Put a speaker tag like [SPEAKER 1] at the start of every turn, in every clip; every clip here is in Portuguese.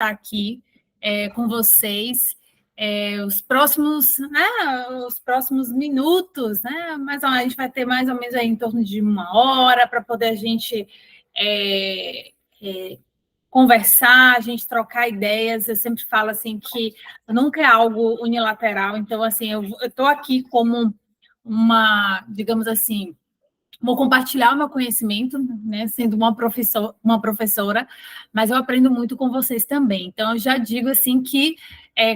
[SPEAKER 1] estar aqui com vocês os próximos minutos, né? Mas a gente vai ter mais ou menos aí em torno de 1 hora para poder a gente conversar, a gente trocar ideias. Eu sempre falo assim que nunca é algo unilateral, então assim, eu estou aqui como digamos assim, vou compartilhar o meu conhecimento, né, sendo uma professora, mas eu aprendo muito com vocês também. Então, eu já digo assim que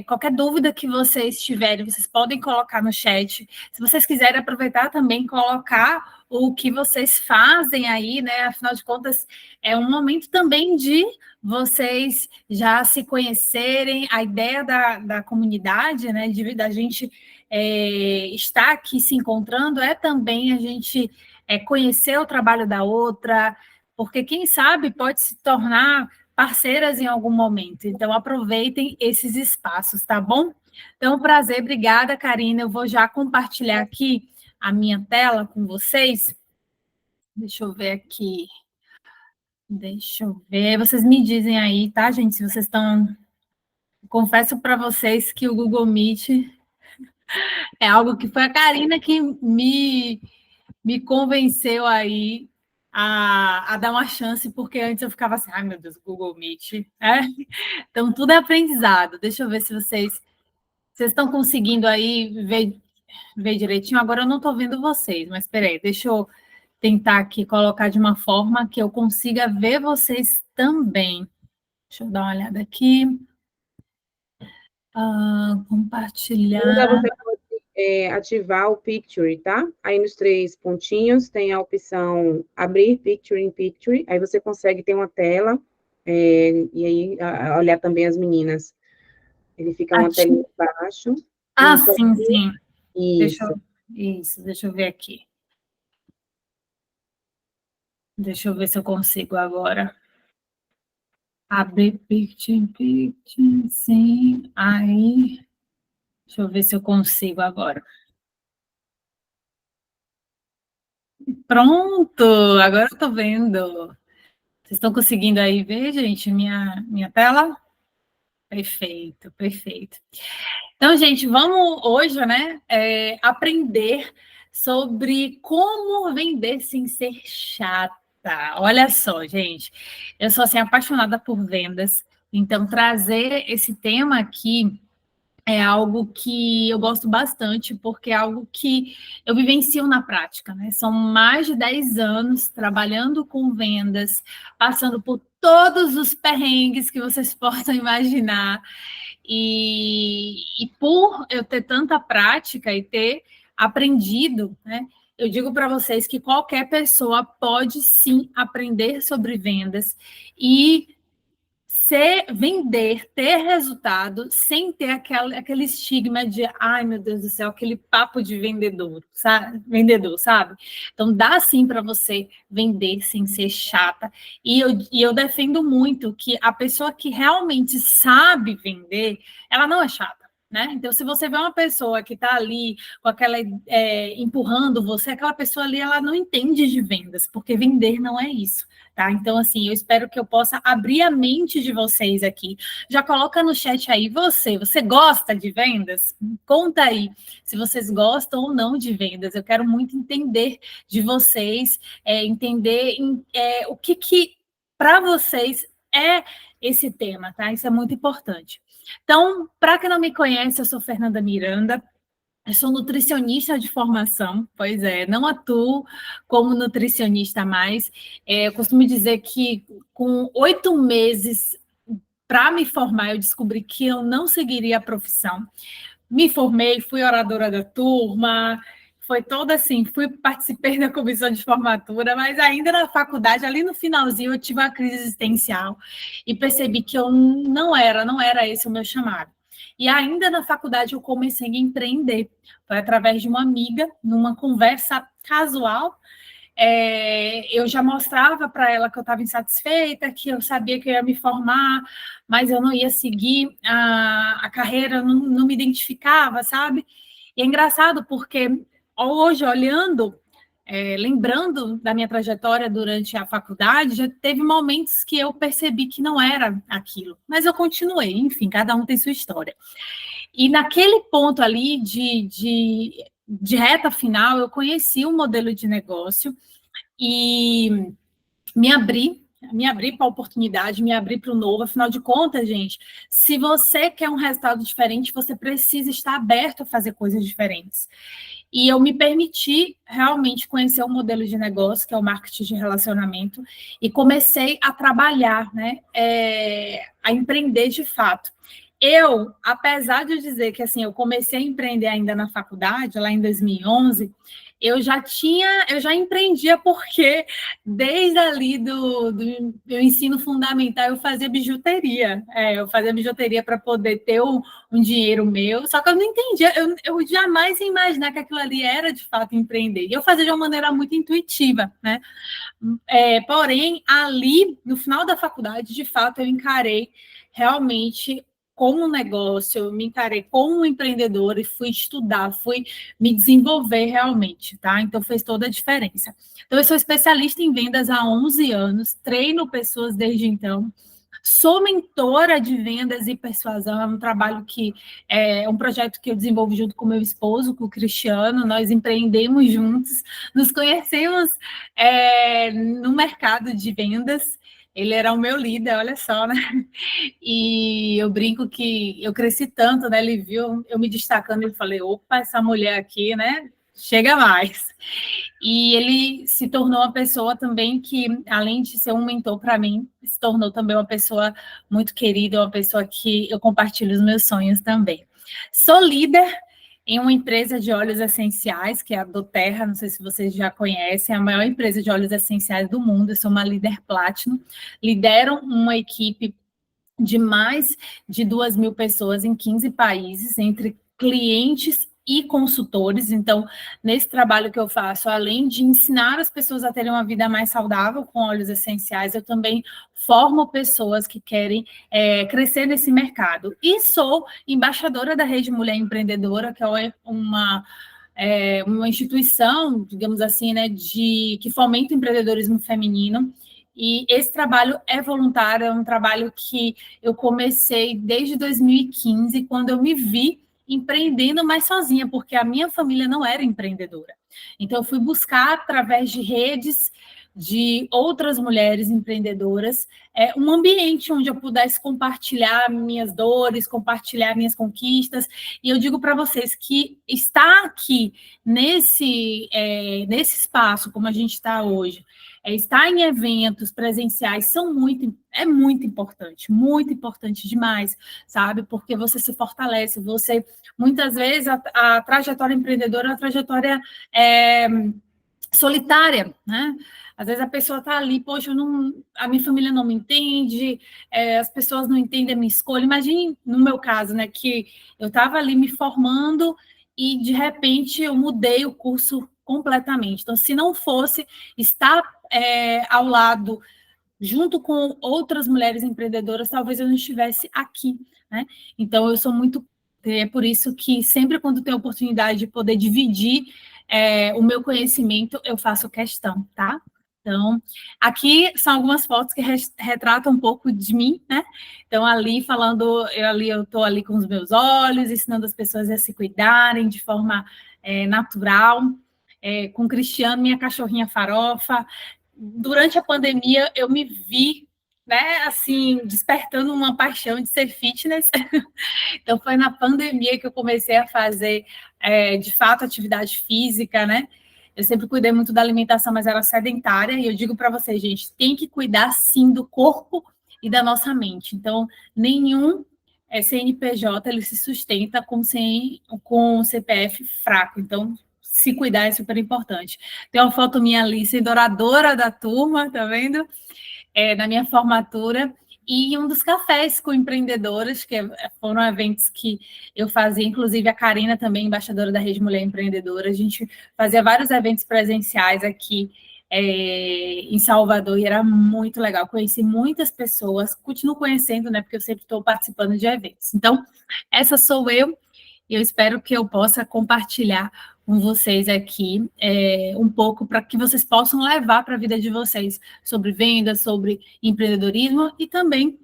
[SPEAKER 1] qualquer dúvida que vocês tiverem, vocês podem colocar no chat. Se vocês quiserem aproveitar também, colocar o que vocês fazem aí, né? Afinal de contas, é um momento também de vocês já se conhecerem, a ideia da comunidade, né? Da gente estar aqui se encontrando é também a gente conhecer o trabalho da outra, porque quem sabe pode se tornar parceiras em algum momento. Então, aproveitem esses espaços, tá bom? Então, prazer, obrigada, Karina. Eu vou já compartilhar aqui a minha tela com vocês. Deixa eu ver aqui. Deixa eu ver. Vocês me dizem aí, tá, gente? Se vocês estão... Confesso para vocês que o Google Meet é algo que foi a Karina que me convenceu aí a dar uma chance, porque antes eu ficava assim, ai meu Deus, Google Meet. Então, tudo é aprendizado. Deixa eu ver se vocês estão conseguindo aí ver direitinho. Agora eu não estou vendo vocês, mas espera aí, deixa eu tentar aqui colocar de uma forma que eu consiga ver vocês também. Deixa eu dar uma olhada aqui. Compartilhar.
[SPEAKER 2] Você pode ativar o Picture, tá? Aí nos 3 pontinhos tem a opção abrir Picture in Picture, aí você consegue ter uma tela e aí olhar também as meninas. Ele fica uma telinha embaixo.
[SPEAKER 1] Sim, sim.
[SPEAKER 2] Isso.
[SPEAKER 1] Deixa eu ver aqui. Deixa eu ver se eu consigo agora. Abrir Picture, sim. Aí, deixa eu ver se eu consigo agora. Pronto! Agora eu estou vendo. Vocês estão conseguindo aí ver, gente, minha tela? Perfeito, perfeito. Então, gente, vamos hoje, né, aprender sobre como vender sem ser chata. Olha só, gente, eu sou assim, apaixonada por vendas, então trazer esse tema aqui é algo que eu gosto bastante, porque é algo que eu vivencio na prática, né? São mais de 10 anos trabalhando com vendas, passando por todos os perrengues que vocês possam imaginar. E por eu ter tanta prática e ter aprendido, né? Eu digo para vocês que qualquer pessoa pode sim aprender sobre vendas e vender, ter resultado, sem ter aquele estigma de, ai meu Deus do céu, aquele papo de vendedor, sabe? Então, dá sim para você vender sem ser chata. E eu defendo muito que a pessoa que realmente sabe vender, ela não é chata. Né? Então, se você vê uma pessoa que está ali com aquela empurrando você, aquela pessoa ali ela não entende de vendas, porque vender não é isso. Tá? Então, assim, eu espero que eu possa abrir a mente de vocês aqui. Já coloca no chat aí, você gosta de vendas? Conta aí se vocês gostam ou não de vendas. Eu quero muito entender de vocês, entender o que para vocês é esse tema, tá? Isso é muito importante. Então, para quem não me conhece, eu sou Fernanda Miranda. Eu sou nutricionista de formação, pois é, não atuo como nutricionista mais. Eu costumo dizer que com 8 meses para me formar, eu descobri que eu não seguiria a profissão. Me formei, fui oradora da turma, foi toda assim, participei da comissão de formatura, mas ainda na faculdade, ali no finalzinho, eu tive uma crise existencial e percebi que eu não era esse o meu chamado. E ainda na faculdade eu comecei a empreender. Foi através de uma amiga, numa conversa casual, eu já mostrava para ela que eu estava insatisfeita, que eu sabia que eu ia me formar, mas eu não ia seguir a carreira, não me identificava, sabe? E é engraçado porque hoje, olhando, lembrando da minha trajetória durante a faculdade, já teve momentos que eu percebi que não era aquilo, mas eu continuei, enfim, cada um tem sua história. E naquele ponto ali de reta final, eu conheci um modelo de negócio e me abri para a oportunidade, me abri para o novo. Afinal de contas, gente, se você quer um resultado diferente, você precisa estar aberto a fazer coisas diferentes. E eu me permiti realmente conhecer um modelo de negócio, que é o marketing de relacionamento, e comecei a trabalhar, né, a empreender de fato. Eu, apesar de eu dizer que assim, eu comecei a empreender ainda na faculdade, lá em 2011, eu já empreendia porque desde ali do meu ensino fundamental eu fazia bijuteria. Eu fazia bijuteria para poder ter um dinheiro meu, só que eu não entendia, eu jamais ia imaginar que aquilo ali era de fato empreender. E eu fazia de uma maneira muito intuitiva, né? Porém, ali, no final da faculdade, de fato, eu encarei realmente como um negócio, eu me encarei como um empreendedor e fui estudar, fui me desenvolver realmente, tá? Então, fez toda a diferença. Então, eu sou especialista em vendas há 11 anos, treino pessoas desde então, sou mentora de vendas e persuasão, é um trabalho um projeto que eu desenvolvo junto com meu esposo, com o Cristiano, nós empreendemos juntos, nos conhecemos no mercado de vendas, ele era o meu líder, olha só, né? E eu brinco que eu cresci tanto, né? Ele viu eu me destacando e falei, opa, essa mulher aqui, né? Chega mais. E ele se tornou uma pessoa também que, além de ser um mentor para mim, se tornou também uma pessoa muito querida, uma pessoa que eu compartilho os meus sonhos também. Sou líder em uma empresa de óleos essenciais, que é a doTERRA, não sei se vocês já conhecem, é a maior empresa de óleos essenciais do mundo, eu sou uma líder Platinum, lidero uma equipe de mais de 2.000 pessoas em 15 países, entre clientes e consultores. Então, nesse trabalho que eu faço, além de ensinar as pessoas a terem uma vida mais saudável com óleos essenciais, eu também formo pessoas que querem crescer nesse mercado. E sou embaixadora da Rede Mulher Empreendedora, que é uma instituição, digamos assim, né, que fomenta o empreendedorismo feminino. E esse trabalho é voluntário, é um trabalho que eu comecei desde 2015, quando eu me vi empreendendo, mas sozinha, porque a minha família não era empreendedora. Então, eu fui buscar, através de redes de outras mulheres empreendedoras, um ambiente onde eu pudesse compartilhar minhas dores, compartilhar minhas conquistas. E eu digo para vocês que estar aqui nesse espaço, como a gente está hoje, estar em eventos presenciais é muito importante demais, sabe? Porque você se fortalece, muitas vezes, a trajetória empreendedora é uma trajetória solitária, né? Às vezes a pessoa está ali, poxa, a minha família não me entende, as pessoas não entendem a minha escolha. Imagine, no meu caso, né, que eu estava ali me formando e, de repente, eu mudei o curso completamente. Então, se não fosse estar ao lado, junto com outras mulheres empreendedoras, talvez eu não estivesse aqui, né? Então, eu sou muito... É por isso que sempre quando tenho a oportunidade de poder dividir o meu conhecimento, eu faço questão, tá? Então, aqui são algumas fotos que retratam um pouco de mim, né? Então, ali eu estou ali com os meus olhos, ensinando as pessoas a se cuidarem de forma natural, com o Cristiano, minha cachorrinha Farofa. Durante a pandemia, eu me vi, né, assim, despertando uma paixão de ser fitness. Então, foi na pandemia que eu comecei a fazer, de fato, atividade física, né? Eu sempre cuidei muito da alimentação, mas era sedentária, e eu digo para vocês, gente, tem que cuidar, sim, do corpo e da nossa mente. Então, nenhum CNPJ, ele se sustenta com CPF fraco. Então, se cuidar é super importante. Tem uma foto minha ali, sendo oradora da turma, tá vendo? Na minha formatura, e um dos cafés com empreendedoras, que foram eventos que eu fazia, inclusive a Karina também, embaixadora da Rede Mulher Empreendedora, a gente fazia vários eventos presenciais aqui em Salvador, e era muito legal, conheci muitas pessoas, continuo conhecendo, né, porque eu sempre estou participando de eventos. Então, essa sou eu, Eu espero que eu possa compartilhar com vocês aqui um pouco para que vocês possam levar para a vida de vocês sobre vendas, sobre empreendedorismo e também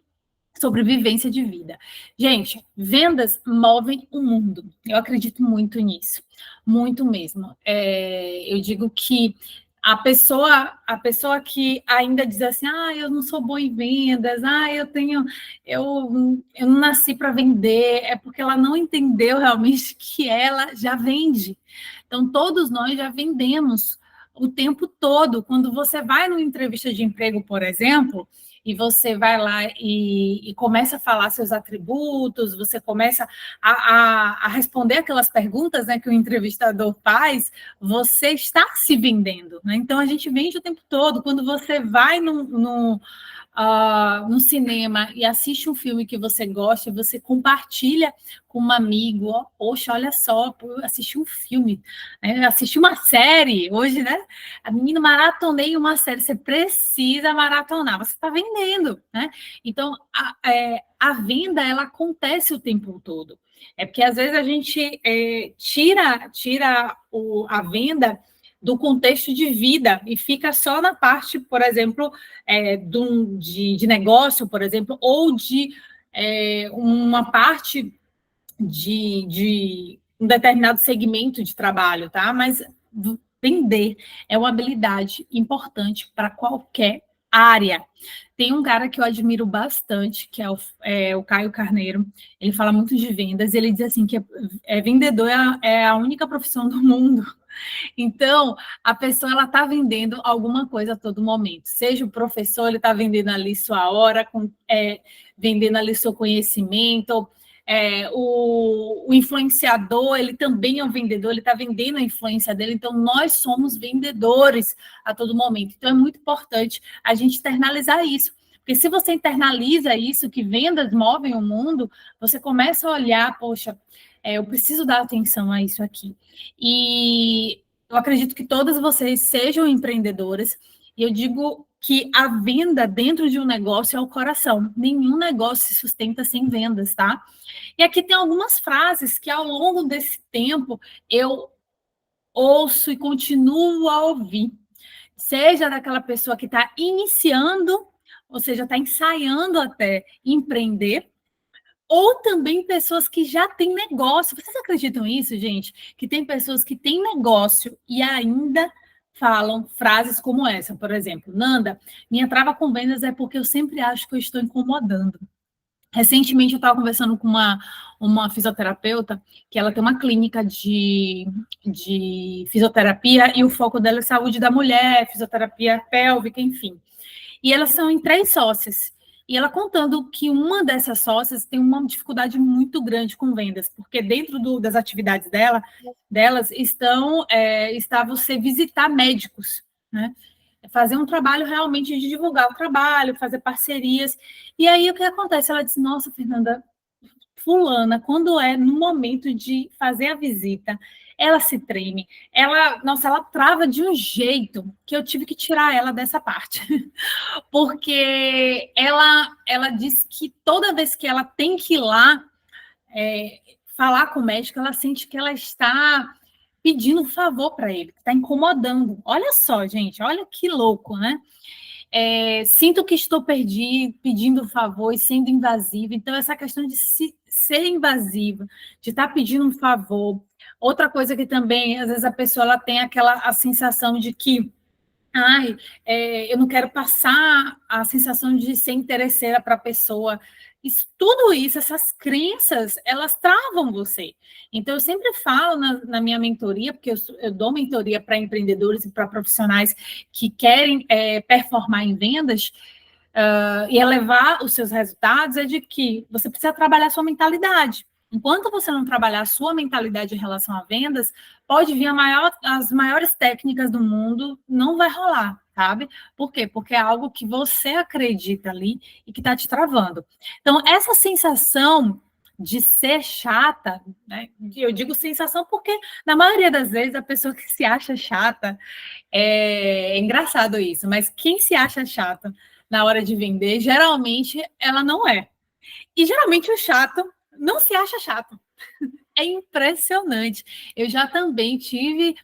[SPEAKER 1] sobre vivência de vida. Gente, vendas movem o mundo. Eu acredito muito nisso, muito mesmo. Eu digo que a pessoa que ainda diz assim, eu não sou boa em vendas, eu não nasci para vender, é porque ela não entendeu realmente que ela já vende. Então, todos nós já vendemos o tempo todo. Quando você vai numa entrevista de emprego, por exemplo, e você vai lá e começa a falar seus atributos, você começa a responder aquelas perguntas, né, que o entrevistador faz, você está se vendendo, né? Então, a gente vende o tempo todo. Quando você vai no cinema e assiste um filme que você gosta, você compartilha com um amigo, poxa, olha só, assisti um filme, né? Assisti uma série, hoje, né? A menina maratonei uma série, você precisa maratonar, você está vendendo, né? Então, a venda, ela acontece o tempo todo. É porque, às vezes, a gente tira a venda do contexto de vida e fica só na parte, por exemplo, de negócio, por exemplo, ou de uma parte de um determinado segmento de trabalho, tá? Mas vender é uma habilidade importante para qualquer área. Tem um cara que eu admiro bastante, que é o Caio Carneiro. Ele fala muito de vendas. Ele diz assim que vendedor é a única profissão do mundo. Então, a pessoa ela está vendendo alguma coisa a todo momento. Seja o professor, ele está vendendo ali sua hora, vendendo ali seu conhecimento. O influenciador, ele também é um vendedor, ele está vendendo a influência dele. Então, nós somos vendedores a todo momento. Então, é muito importante a gente internalizar isso. Porque se você internaliza isso, que vendas movem o mundo, você começa a olhar, poxa, eu preciso dar atenção a isso aqui. E eu acredito que todas vocês sejam empreendedoras, e eu digo que a venda dentro de um negócio é o coração. Nenhum negócio se sustenta sem vendas, tá? E aqui tem algumas frases que ao longo desse tempo eu ouço e continuo a ouvir. Seja daquela pessoa que está iniciando, ou seja, está ensaiando até empreender, ou também pessoas que já têm negócio. Vocês acreditam nisso, gente? Que tem pessoas que têm negócio e ainda falam frases como essa, por exemplo, Nanda, minha trava com vendas é porque eu sempre acho que eu estou incomodando. Recentemente eu estava conversando com uma fisioterapeuta, que ela tem uma clínica de fisioterapia, e o foco dela é saúde da mulher, fisioterapia pélvica, enfim. E elas são em 3 sócias. E ela contando que uma dessas sócias tem uma dificuldade muito grande com vendas, porque dentro das atividades delas está você visitar médicos, né? Fazer um trabalho realmente de divulgar o trabalho, fazer parcerias. E aí o que acontece? Ela diz, nossa, Fernanda, fulana, quando é no momento de fazer a visita, ela se treme, ela trava de um jeito que eu tive que tirar ela dessa parte, porque ela diz que toda vez que ela tem que ir lá falar com o médico, ela sente que ela está pedindo um favor para ele, que está incomodando. Olha só, gente, olha que louco, né? Sinto que estou pedindo favor e sendo invasiva. Então, essa questão de ser invasiva, de estar pedindo um favor. Outra coisa que também, às vezes, a pessoa ela tem a sensação de que eu não quero passar a sensação de ser interesseira para a pessoa. Tudo isso, essas crenças, elas travam você. Então, eu sempre falo na minha mentoria, porque eu dou mentoria para empreendedores e para profissionais que querem performar em vendas e elevar os seus resultados, é de que você precisa trabalhar a sua mentalidade. Enquanto você não trabalhar a sua mentalidade em relação a vendas, pode vir as maiores técnicas do mundo, não vai rolar, sabe? Por quê? Porque é algo que você acredita ali e que está te travando. Então, essa sensação de ser chata, né? Eu digo sensação porque, na maioria das vezes, a pessoa que se acha chata, é engraçado isso, mas quem se acha chata na hora de vender, geralmente ela não é. E geralmente o chato não se acha chato. É impressionante. Eu já também tive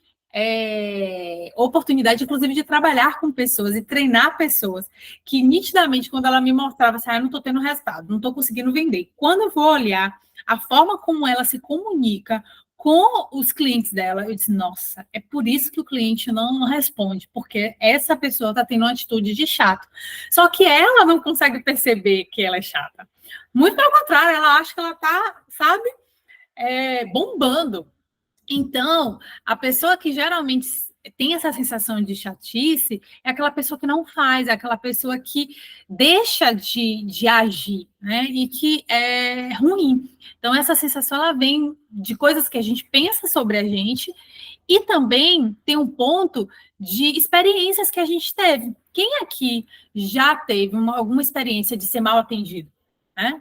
[SPEAKER 1] oportunidade, inclusive, de trabalhar com pessoas e treinar pessoas que, nitidamente, quando ela me mostrava assim, eu não estou tendo resultado, não estou conseguindo vender. Quando eu vou olhar a forma como ela se comunica com os clientes dela, eu disse, nossa, é por isso que o cliente não responde, porque essa pessoa está tendo uma atitude de chato. Só que ela não consegue perceber que ela é chata. Muito pelo contrário, ela acha que ela está, sabe, bombando. Então, a pessoa que geralmente tem essa sensação de chatice é aquela pessoa que não faz, é aquela pessoa que deixa de agir, né? E que é ruim. Então, essa sensação ela vem de coisas que a gente pensa sobre a gente e também tem um ponto de experiências que a gente teve. Quem aqui já teve alguma experiência de ser mal atendido? Né?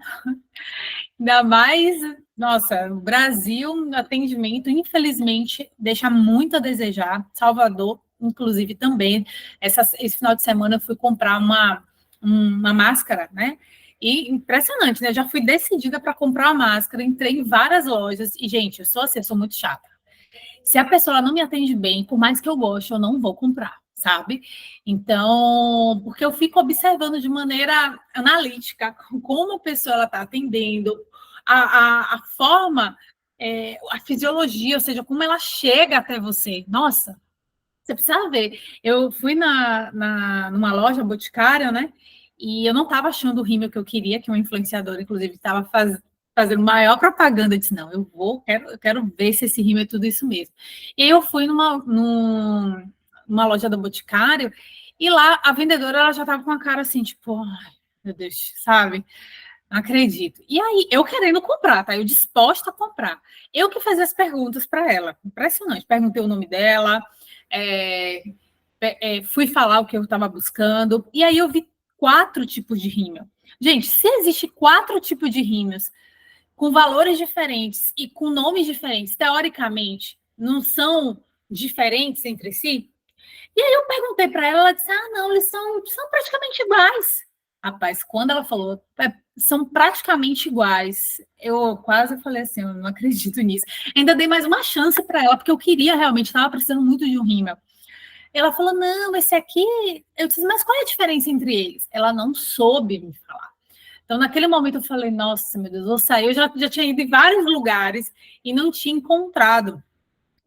[SPEAKER 1] Ainda mais, nossa, o Brasil, no atendimento, infelizmente, deixa muito a desejar. Salvador, inclusive, também. Esse final de semana eu fui comprar uma máscara, né? E impressionante, né? Eu já fui decidida para comprar uma máscara, entrei em várias lojas e, gente, eu sou assim, eu sou muito chata. Se a pessoa não me atende bem, por mais que eu goste, eu não vou comprar, sabe? Então, porque eu fico observando de maneira analítica como a pessoa está atendendo, a forma, a fisiologia, ou seja, como ela chega até você. Nossa, você precisa ver. Eu fui numa loja Boticário, né? E eu não estava achando o rímel que eu queria, que um influenciador, inclusive, estava fazendo maior propaganda. Eu disse, não, eu quero ver se esse rímel é tudo isso mesmo. E aí eu fui numa loja do Boticário, e lá a vendedora ela já estava com a cara assim, tipo, ai, meu Deus, sabe? Não acredito. E aí, eu querendo comprar, tá? Eu disposta a comprar. Eu que fazia as perguntas para ela. Impressionante. Perguntei o nome dela, é, fui falar o que eu estava buscando, e aí eu vi 4 tipos de rímel. Gente, se existe 4 tipos de rímels com valores diferentes e com nomes diferentes, teoricamente, não são diferentes entre si? E aí eu perguntei para ela, ela disse, não, eles são praticamente iguais. Rapaz, quando ela falou, são praticamente iguais, eu quase falei assim, eu não acredito nisso. Ainda dei mais uma chance para ela, porque eu queria realmente, estava precisando muito de um rímel. Ela falou, não, esse aqui... Eu disse, mas qual é a diferença entre eles? Ela não soube me falar. Então, naquele momento, eu falei, nossa, meu Deus, vou sair. Eu já tinha ido em vários lugares e não tinha encontrado,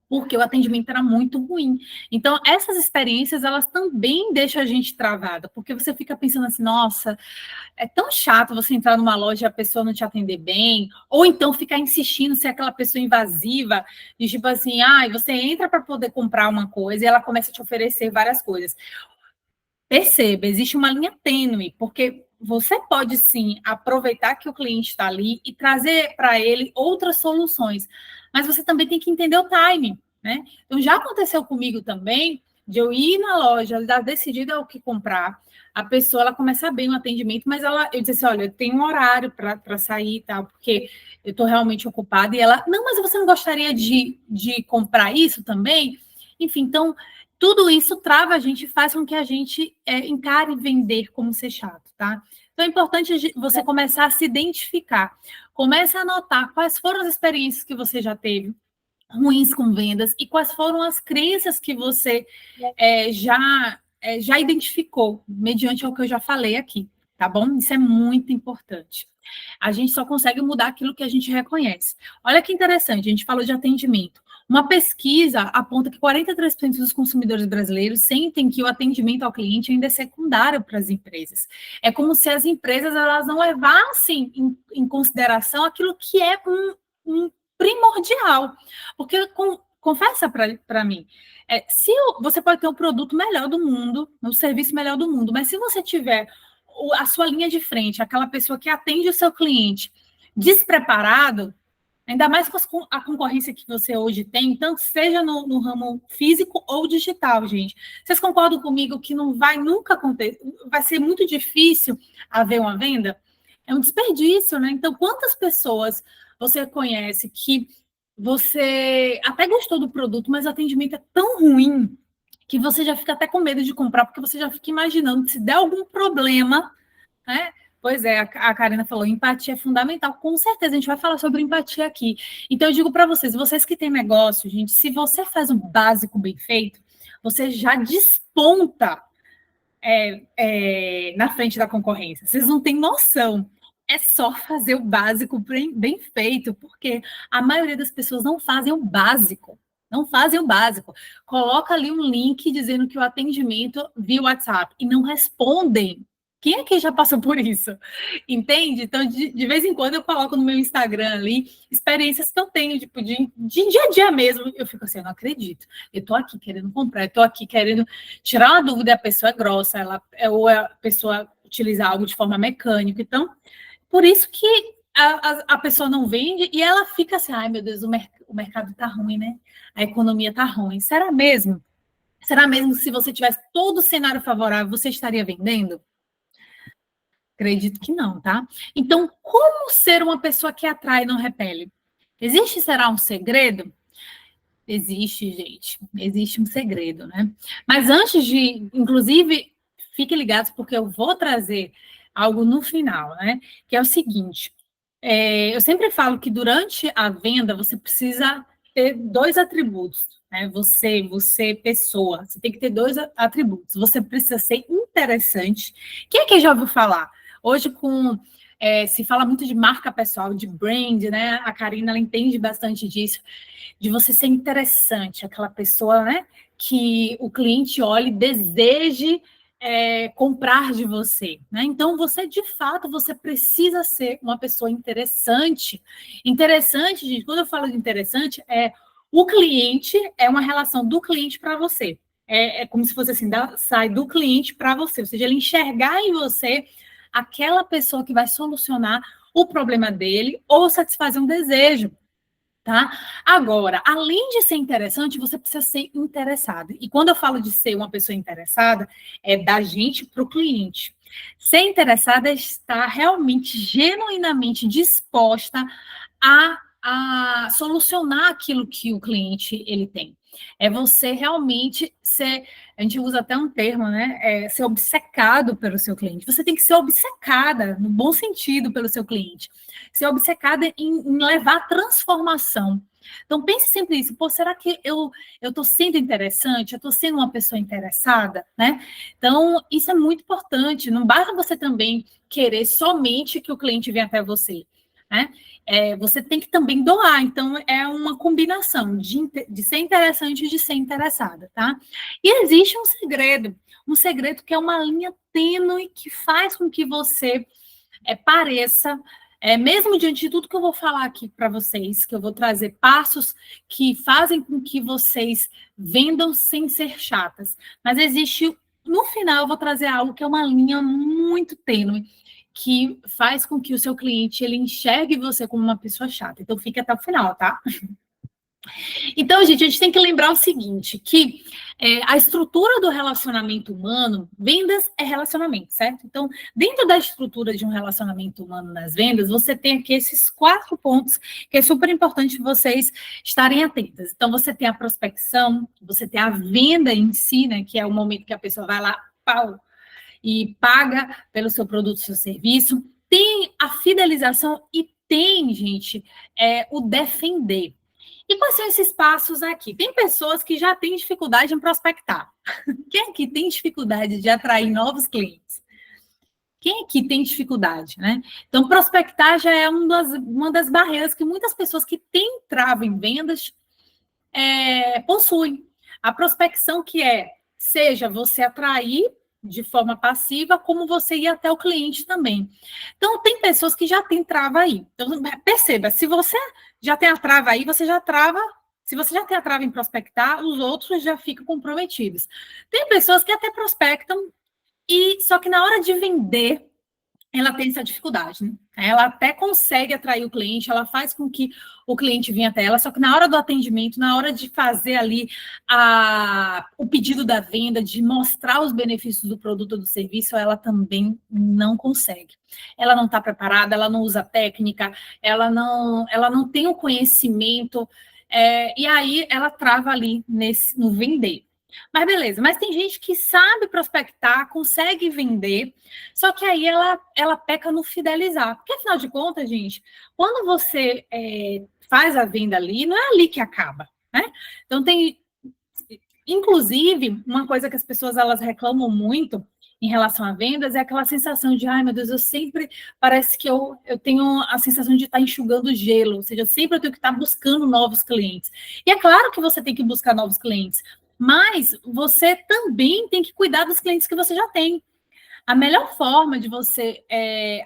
[SPEAKER 1] porque o atendimento era muito ruim. Então, essas experiências, elas também deixam a gente travada, porque você fica pensando assim, nossa, é tão chato você entrar numa loja e a pessoa não te atender bem, ou então ficar insistindo ser aquela pessoa invasiva, de tipo assim, você entra para poder comprar uma coisa e ela começa a te oferecer várias coisas. Perceba, existe uma linha tênue, porque você pode sim aproveitar que o cliente está ali e trazer para ele outras soluções, mas você também tem que entender o timing, né? Então já aconteceu comigo também de eu ir na loja, já decidida o que comprar, a pessoa ela começa bem o atendimento, mas eu disse assim, olha, eu tenho um horário para sair e tal, porque eu estou realmente ocupada, e ela, não, mas você não gostaria de comprar isso também? Enfim, então tudo isso trava a gente e faz com que a gente encare vender como ser chato, tá? Então é importante você começar a se identificar. Comece a anotar quais foram as experiências que você já teve ruins com vendas e quais foram as crenças que você já identificou, mediante o que eu já falei aqui, tá bom? Isso é muito importante. A gente só consegue mudar aquilo que a gente reconhece. Olha que interessante, a gente falou de atendimento. Uma pesquisa aponta que 43% dos consumidores brasileiros sentem que o atendimento ao cliente ainda é secundário para as empresas. É como se as empresas elas não levassem em consideração aquilo que é um primordial. Porque, confessa para mim, se você pode ter o produto melhor do mundo, o serviço melhor do mundo, mas se você tiver a sua linha de frente, aquela pessoa que atende o seu cliente despreparado, ainda mais com a concorrência que você hoje tem, tanto seja no ramo físico ou digital, gente. Vocês concordam comigo que não vai nunca acontecer, vai ser muito difícil haver uma venda? É um desperdício, né? Então, quantas pessoas você conhece que você até gostou do produto, mas o atendimento é tão ruim que você já fica até com medo de comprar, porque você já fica imaginando que se der algum problema, né, Pois é, a Karina falou, empatia é fundamental. Com certeza, a gente vai falar sobre empatia aqui. Então, eu digo para vocês que têm negócio, gente, se você faz o básico bem feito, você já desponta na frente da concorrência. Vocês não têm noção. É só fazer o básico bem feito, porque a maioria das pessoas não fazem o básico. Não fazem o básico. Coloca ali um link dizendo que o atendimento via WhatsApp e não respondem. Quem aqui já passou por isso? Entende? Então, de vez em quando, eu coloco no meu Instagram ali experiências que eu tenho, tipo, de dia a dia mesmo. Eu fico assim, eu não acredito. Eu tô aqui querendo comprar, eu tô aqui querendo tirar uma dúvida, a pessoa é grossa, ou a pessoa utiliza algo de forma mecânica. Então, por isso que a pessoa não vende e ela fica assim, ai meu Deus, o mercado tá ruim, né? A economia tá ruim. Será mesmo? Será mesmo que se você tivesse todo o cenário favorável, você estaria vendendo? Acredito que não, tá? Então, como ser uma pessoa que atrai e não repele? Existe, será um segredo? Existe, gente. Existe um segredo, né? Mas antes de, inclusive, fiquem ligados, porque eu vou trazer algo no final, né? Que é o seguinte: eu sempre falo que durante a venda você precisa ter dois atributos, né? Você, pessoa, você tem que ter dois atributos. Você precisa ser interessante. Quem é que já ouviu falar? Hoje, se fala muito de marca pessoal, de brand, né? A Karina, ela entende bastante disso, de você ser interessante, aquela pessoa, né? Que o cliente olhe e deseje comprar de você, né? Então, de fato, você precisa ser uma pessoa interessante. Interessante, gente, quando eu falo de interessante, o cliente é uma relação do cliente para você. É como se fosse assim, sai do cliente para você, ou seja, ele enxergar em você aquela pessoa que vai solucionar o problema dele ou satisfazer um desejo. Tá? Agora, além de ser interessante, você precisa ser interessado. E quando eu falo de ser uma pessoa interessada, é da gente para o cliente. Ser interessada é estar realmente, genuinamente disposta a solucionar aquilo que o cliente ele tem. É você realmente ser, a gente usa até um termo, né? Ser obcecado pelo seu cliente. Você tem que ser obcecada, no bom sentido, pelo seu cliente. Ser obcecada em levar transformação. Então, pense sempre nisso. Pô, será que eu estou sendo interessante? Eu estou sendo uma pessoa interessada? Né? Então, isso é muito importante. Não basta você também querer somente que o cliente venha até você. Né? Você tem que também doar. Então, é uma combinação de ser interessante e de ser interessada. Tá? E existe um segredo que é uma linha tênue que faz com que você pareça, mesmo diante de tudo que eu vou falar aqui para vocês, que eu vou trazer passos que fazem com que vocês vendam sem ser chatas. Mas existe, no final, eu vou trazer algo que é uma linha muito tênue, que faz com que o seu cliente ele enxergue você como uma pessoa chata. Então, fique até o final, tá? Então, gente, a gente tem que lembrar o seguinte, que a estrutura do relacionamento humano, vendas é relacionamento, certo? Então, dentro da estrutura de um relacionamento humano nas vendas, você tem aqui esses 4 pontos que é super importante vocês estarem atentas. Então, você tem a prospecção, você tem a venda em si, né, que é o momento que a pessoa vai lá, pau, e paga pelo seu produto, seu serviço. Tem a fidelização e tem, gente, o defender. E quais são esses passos aqui? Tem pessoas que já têm dificuldade em prospectar. Quem aqui tem dificuldade de atrair novos clientes? Quem aqui tem dificuldade, né? Então, prospectar já é uma das barreiras que muitas pessoas que têm trava em vendas possuem. A prospecção seja você atrair de forma passiva, como você ir até o cliente também. Então, tem pessoas que já têm trava aí. Então, perceba, se você já tem a trava aí, você já trava. Se você já tem a trava em prospectar, os outros já ficam comprometidos. Tem pessoas que até prospectam, só que na hora de vender, ela tem essa dificuldade, né? Ela até consegue atrair o cliente, ela faz com que o cliente venha até ela, só que na hora do atendimento, na hora de fazer ali o pedido da venda, de mostrar os benefícios do produto ou do serviço, ela também não consegue. Ela não está preparada, ela não usa técnica, ela não tem o conhecimento, e aí ela trava ali no vender. Mas beleza, mas tem gente que sabe prospectar, consegue vender, só que aí ela peca no fidelizar. Porque, afinal de contas, gente, quando você faz a venda ali, não é ali que acaba, né? Então, tem... Inclusive, uma coisa que as pessoas elas reclamam muito em relação a vendas é aquela sensação de, ai meu Deus, eu sempre, parece que eu tenho a sensação de estar enxugando gelo, ou seja, sempre eu tenho que estar buscando novos clientes. E é claro que você tem que buscar novos clientes, mas você também tem que cuidar dos clientes que você já tem. A melhor forma de você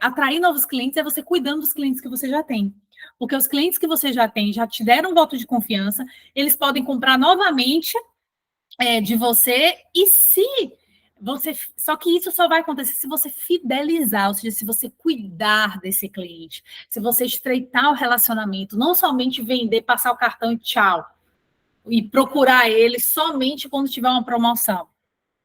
[SPEAKER 1] atrair novos clientes é você cuidando dos clientes que você já tem. Porque os clientes que você já tem já te deram um voto de confiança, eles podem comprar novamente de você, e se você... Só que isso só vai acontecer se você fidelizar, ou seja, se você cuidar desse cliente, se você estreitar o relacionamento, não somente vender, passar o cartão e tchau, e procurar ele somente quando tiver uma promoção,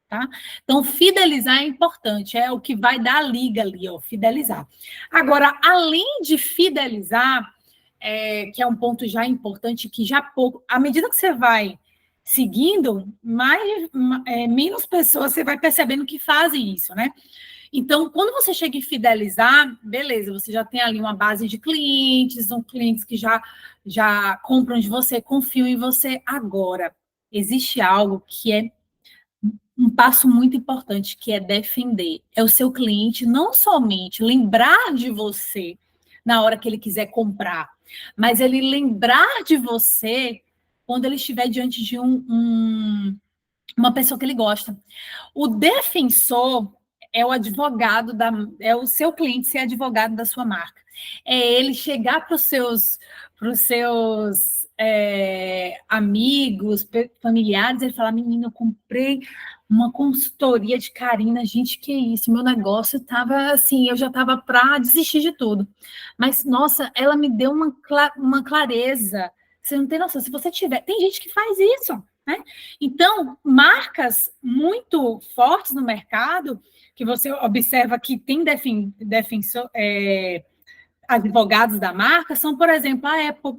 [SPEAKER 1] tá? Então, fidelizar é importante, é o que vai dar a liga ali, ó, fidelizar. Agora, além de fidelizar, que é um ponto já importante, que já pouco, à medida que você vai seguindo, menos pessoas você vai percebendo que fazem isso, né? Então, quando você chega em fidelizar, beleza, você já tem ali uma base de clientes, são clientes que já compram de você, confiam em você. Agora, existe algo que é um passo muito importante, que é defender. É o seu cliente não somente lembrar de você na hora que ele quiser comprar, mas ele lembrar de você quando ele estiver diante de uma pessoa que ele gosta. O defensor é o advogado é o seu cliente ser advogado da sua marca. É ele chegar para os seus amigos, familiares, ele falar: menina, eu comprei uma consultoria de Karina, gente, que isso, meu negócio estava assim, eu já estava para desistir de tudo. Mas, nossa, ela me deu uma clareza. Você não tem noção, se você tiver... Tem gente que faz isso, né? Então, marcas muito fortes no mercado, que você observa que tem advogados da marca, são, por exemplo, a Apple.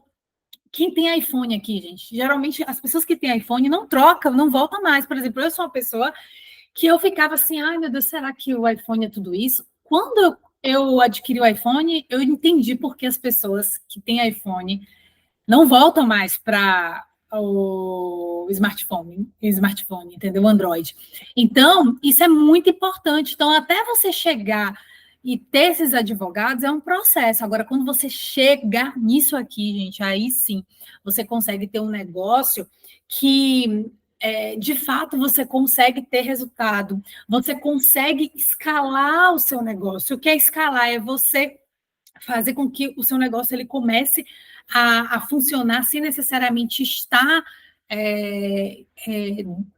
[SPEAKER 1] Quem tem iPhone aqui, gente? Geralmente, as pessoas que têm iPhone não trocam, não voltam mais. Por exemplo, eu sou uma pessoa que eu ficava assim, ai, meu Deus, será que o iPhone é tudo isso? Quando eu adquiri o iPhone, eu entendi por que as pessoas que têm iPhone não voltam mais para o smartphone, entendeu? O Android. Então, isso é muito importante. Então, até você chegar e ter esses advogados é um processo. Agora, quando você chegar nisso aqui, gente, aí sim, você consegue ter um negócio que, de fato, você consegue ter resultado. Você consegue escalar o seu negócio. O que é escalar? É você fazer com que o seu negócio ele comece a funcionar sem necessariamente estar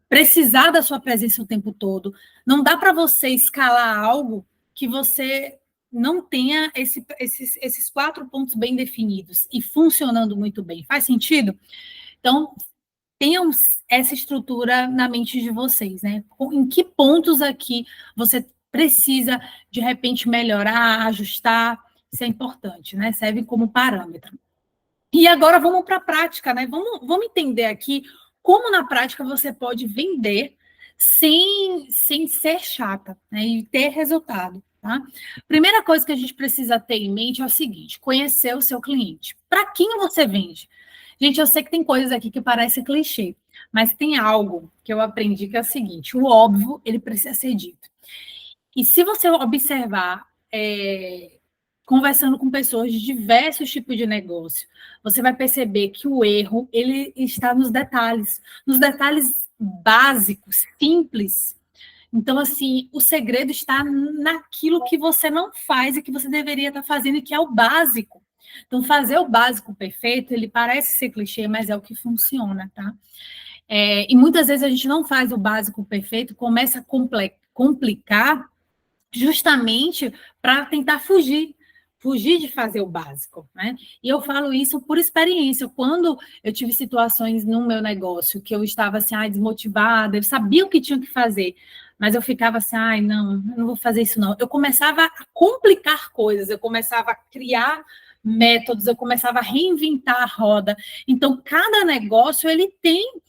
[SPEAKER 1] precisar da sua presença o tempo todo. Não dá para você escalar algo que você não tenha esses 4 pontos bem definidos e funcionando muito bem. Faz sentido? Então, tenham essa estrutura na mente de vocês, né? Em que pontos aqui você precisa, de repente, melhorar, ajustar? Isso é importante, né? Serve como parâmetro. E agora vamos para a prática, né? Vamos entender aqui como na prática você pode vender sem ser chata, né? E ter resultado, tá? Primeira coisa que a gente precisa ter em mente é o seguinte: conhecer o seu cliente. Para quem você vende? Gente, eu sei que tem coisas aqui que parecem clichê, mas tem algo que eu aprendi que é o seguinte: o óbvio, ele precisa ser dito. E se você observar, conversando com pessoas de diversos tipos de negócio, você vai perceber que o erro, ele está nos detalhes básicos, simples. Então, assim, o segredo está naquilo que você não faz e que você deveria estar fazendo, que é o básico. Então, fazer o básico perfeito, ele parece ser clichê, mas é o que funciona, tá? E muitas vezes a gente não faz o básico perfeito, começa a complicar justamente para tentar fugir de fazer o básico, né? E eu falo isso por experiência. Quando eu tive situações no meu negócio que eu estava assim, desmotivada, eu sabia o que tinha que fazer, mas eu ficava assim, não, eu não vou fazer isso não. Eu começava a complicar coisas, eu começava a criar métodos, eu começava a reinventar a roda. Então, cada negócio, ele tem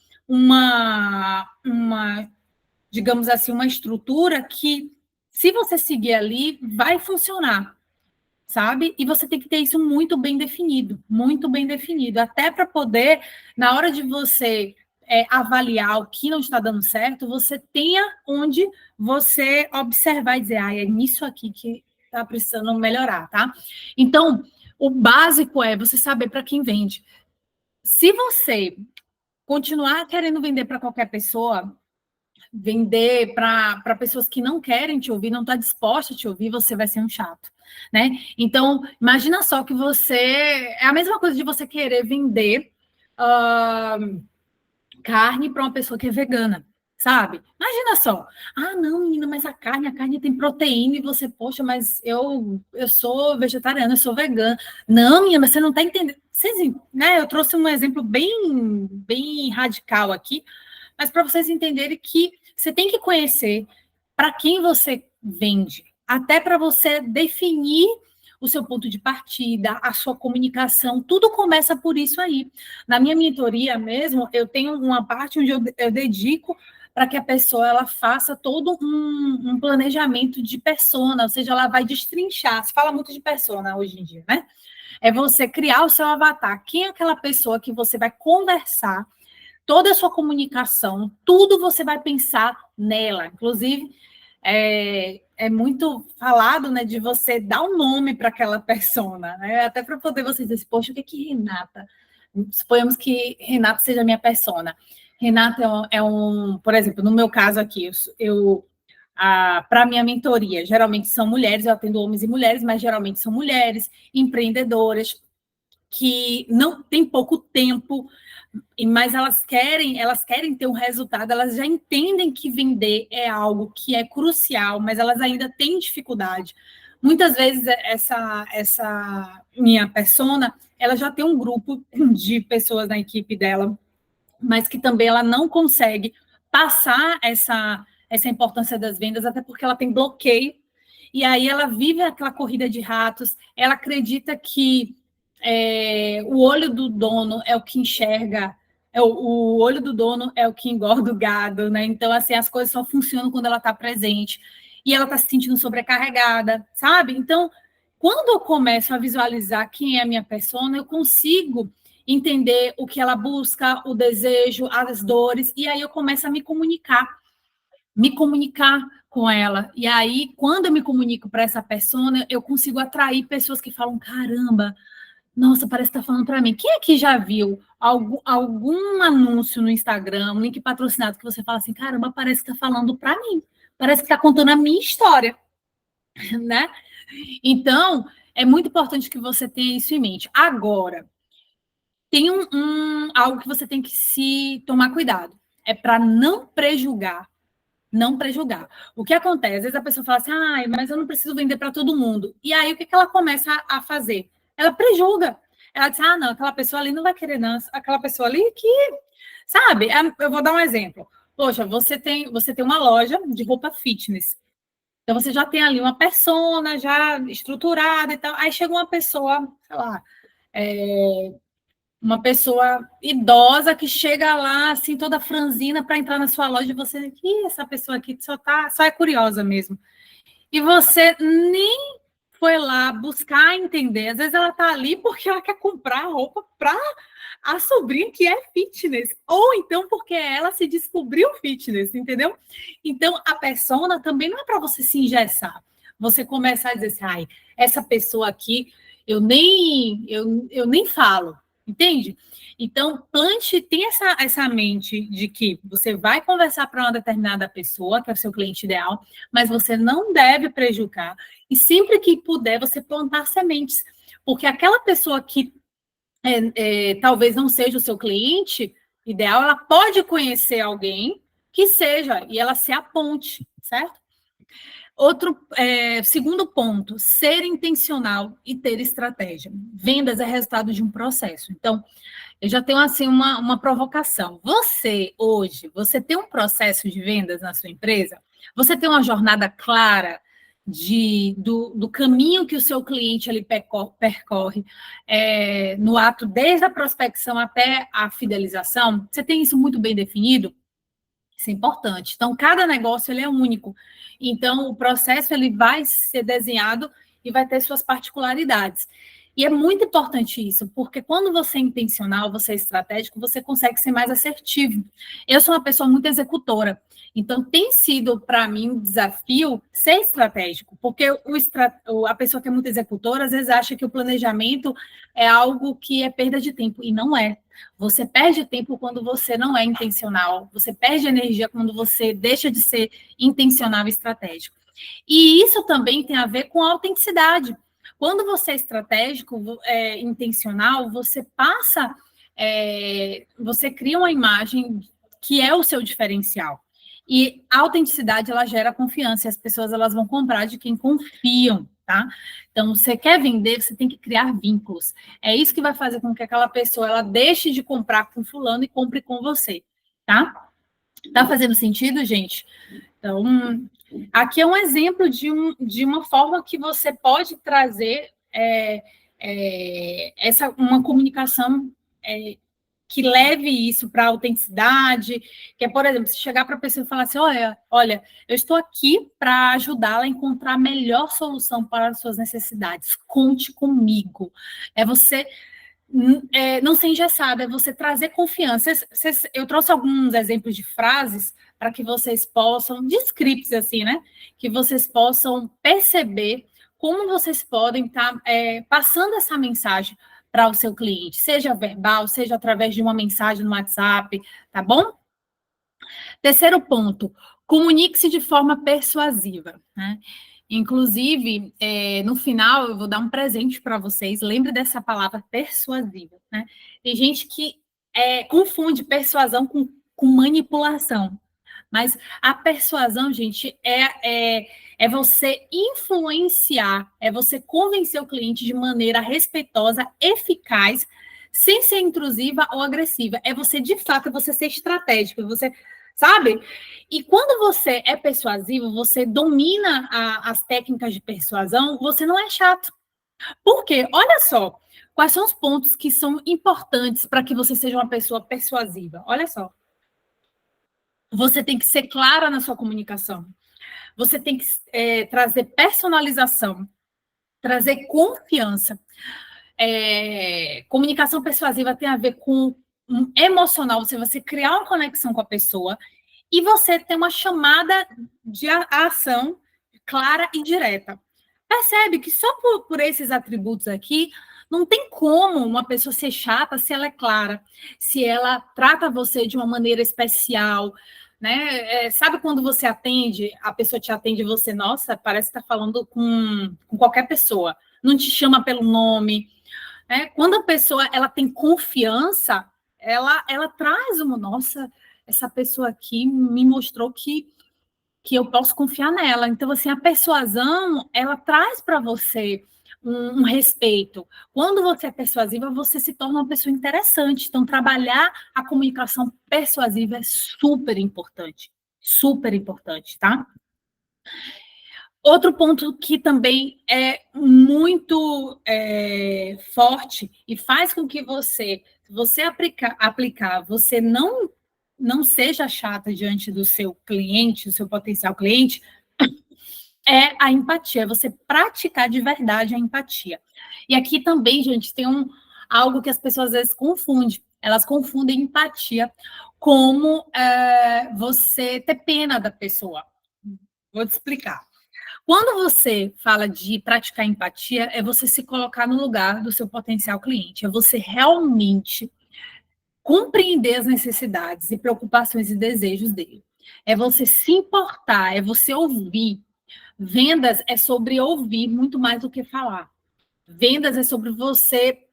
[SPEAKER 1] digamos assim, uma estrutura que, se você seguir ali, vai funcionar, sabe? E você tem que ter isso muito bem definido, até para poder, na hora de você avaliar o que não está dando certo, você tenha onde você observar e dizer, é nisso aqui que está precisando melhorar, tá? Então, o básico é você saber para quem vende. Se você continuar querendo vender para qualquer pessoa, vender para pessoas que não querem te ouvir, não está disposta a te ouvir, você vai ser um chato, né? Então, imagina só que você... É a mesma coisa de você querer vender carne para uma pessoa que é vegana, sabe? Imagina só. Não, menina, mas a carne tem proteína e você, poxa, mas eu sou vegetariana, eu sou vegana. Não, menina, mas você não está entendendo. Vocês, né? Eu trouxe um exemplo bem radical aqui, mas para vocês entenderem que você tem que conhecer para quem você vende, até para você definir o seu ponto de partida, a sua comunicação, tudo começa por isso aí. Na minha mentoria mesmo, eu tenho uma parte onde eu dedico para que a pessoa ela faça todo um planejamento de persona, ou seja, ela vai destrinchar. Se fala muito de persona hoje em dia, né? É você criar o seu avatar. Quem é aquela pessoa que você vai conversar, toda a sua comunicação, tudo você vai pensar nela. Inclusive, é muito falado, né, de você dar um nome para aquela persona, né? Até para poder você dizer, poxa, o que que Renata... Suponhamos que Renata seja a minha persona. Renata por exemplo, no meu caso aqui, para minha mentoria, geralmente são mulheres, eu atendo homens e mulheres, mas geralmente são mulheres, empreendedoras, que não têm pouco tempo, mas elas querem ter um resultado, elas já entendem que vender é algo que é crucial, mas elas ainda têm dificuldade. Muitas vezes essa minha persona, ela já tem um grupo de pessoas na equipe dela, mas que também ela não consegue passar essa importância das vendas, até porque ela tem bloqueio, e aí ela vive aquela corrida de ratos, ela acredita que o olho do dono é o que enxerga, o olho do dono é o que engorda o gado, né? Então, assim, as coisas só funcionam quando ela está presente. E ela está se sentindo sobrecarregada, sabe? Então, quando eu começo a visualizar quem é a minha persona, eu consigo entender o que ela busca, o desejo, as dores, e aí eu começo a me comunicar com ela. E aí, quando eu me comunico para essa persona, eu consigo atrair pessoas que falam, caramba, nossa, parece que está falando para mim. Quem aqui já viu algum anúncio no Instagram, um link patrocinado, que você fala assim, caramba, parece que está falando para mim. Parece que está contando a minha história, né? Então, é muito importante que você tenha isso em mente. Agora, tem algo que você tem que se tomar cuidado. É para não prejugar. Não prejugar. O que acontece? Às vezes a pessoa fala assim, mas eu não preciso vender para todo mundo. E aí, o que ela começa a fazer? Ela prejuga. Ela diz, não, aquela pessoa ali não vai querer, não. Aquela pessoa ali que... Sabe? Eu vou dar um exemplo. Poxa, você tem uma loja de roupa fitness. Então, você já tem ali uma persona já estruturada e tal. Aí chega uma pessoa, sei lá, uma pessoa idosa que chega lá, assim, toda franzina para entrar na sua loja e você, essa pessoa aqui só é curiosa mesmo. E você nem foi lá buscar entender. Às vezes ela está ali porque ela quer comprar roupa para a sobrinha que é fitness, ou então porque ela se descobriu fitness, entendeu? Então, a persona também não é para você se engessar. Você começa a dizer assim, essa pessoa aqui, eu nem falo, entende? Então, tem essa mente de que você vai conversar para uma determinada pessoa, que é o seu cliente ideal, mas você não deve prejudicar. E sempre que puder, você plantar sementes. Porque aquela pessoa que talvez não seja o seu cliente ideal, ela pode conhecer alguém que seja, e ela se aponte, certo? Segundo ponto, ser intencional e ter estratégia. Vendas é resultado de um processo. Então, eu já tenho assim uma provocação. Você tem um processo de vendas na sua empresa? Você tem uma jornada clara do caminho que o seu cliente ele percorre no ato desde a prospecção até a fidelização, você tem isso muito bem definido? Isso é importante. Então, cada negócio ele é único. Então, o processo ele vai ser desenhado e vai ter suas particularidades. E é muito importante isso, porque quando você é intencional, você é estratégico, você consegue ser mais assertivo. Eu sou uma pessoa muito executora, então tem sido para mim um desafio ser estratégico, porque a pessoa que é muito executora às vezes acha que o planejamento é algo que é perda de tempo, e não é. Você perde tempo quando você não é intencional, você perde energia quando você deixa de ser intencional e estratégico. E isso também tem a ver com a autenticidade. Quando você é estratégico, intencional, você passa, você cria uma imagem que é o seu diferencial. E a autenticidade, ela gera confiança, e as pessoas elas vão comprar de quem confiam, tá? Então, você quer vender, você tem que criar vínculos. É isso que vai fazer com que aquela pessoa, ela deixe de comprar com fulano e compre com você, tá? Tá fazendo sentido, gente? Então, aqui é um exemplo de uma forma que você pode trazer uma comunicação que leve isso para a autenticidade, que é, por exemplo, se chegar para a pessoa e falar assim, olha, eu estou aqui para ajudá-la a encontrar a melhor solução para as suas necessidades, conte comigo. É você não ser engessado, é você trazer confiança. Eu trouxe alguns exemplos de frases para que vocês possam, de scripts assim, né? Que vocês possam perceber como vocês podem estar passando essa mensagem para o seu cliente, seja verbal, seja através de uma mensagem no WhatsApp, tá bom? Terceiro ponto, comunique-se de forma persuasiva, né? Inclusive, no final, eu vou dar um presente para vocês. Lembre dessa palavra persuasiva, né? Tem gente que confunde persuasão com manipulação. Mas a persuasão, gente, é você influenciar, é você convencer o cliente de maneira respeitosa, eficaz, sem ser intrusiva ou agressiva. É você, de fato, você ser estratégico, você, sabe? E quando você é persuasivo, você domina as técnicas de persuasão, você não é chato. Por quê? Olha só, quais são os pontos que são importantes para que você seja uma pessoa persuasiva. Olha só. Você tem que ser clara na sua comunicação. Você tem que trazer personalização, trazer confiança. Comunicação persuasiva tem a ver com emocional, você criar uma conexão com a pessoa e você ter uma chamada de ação clara e direta. Percebe que só por esses atributos aqui, não tem como uma pessoa ser chata se ela é clara, se ela trata você de uma maneira especial, né? Sabe quando você atende, a pessoa te atende e você, nossa, parece que está falando com qualquer pessoa, não te chama pelo nome, né? Quando a pessoa ela tem confiança, ela traz uma, nossa, essa pessoa aqui me mostrou que eu posso confiar nela. Então, assim, a persuasão, ela traz para você um respeito. Quando você é persuasiva, você se torna uma pessoa interessante. Então, trabalhar a comunicação persuasiva é super importante, tá? Outro ponto que também é muito forte e faz com que você aplicar, você não seja chata diante do seu cliente, do seu potencial cliente, é a empatia, você praticar de verdade a empatia. E aqui também, gente, tem algo que as pessoas às vezes confundem. Elas confundem empatia como você ter pena da pessoa. Vou te explicar. Quando você fala de praticar empatia, é você se colocar no lugar do seu potencial cliente, é você realmente compreender as necessidades e preocupações e desejos dele. É você se importar, é você ouvir. Vendas é sobre ouvir muito mais do que falar. Vendas é sobre você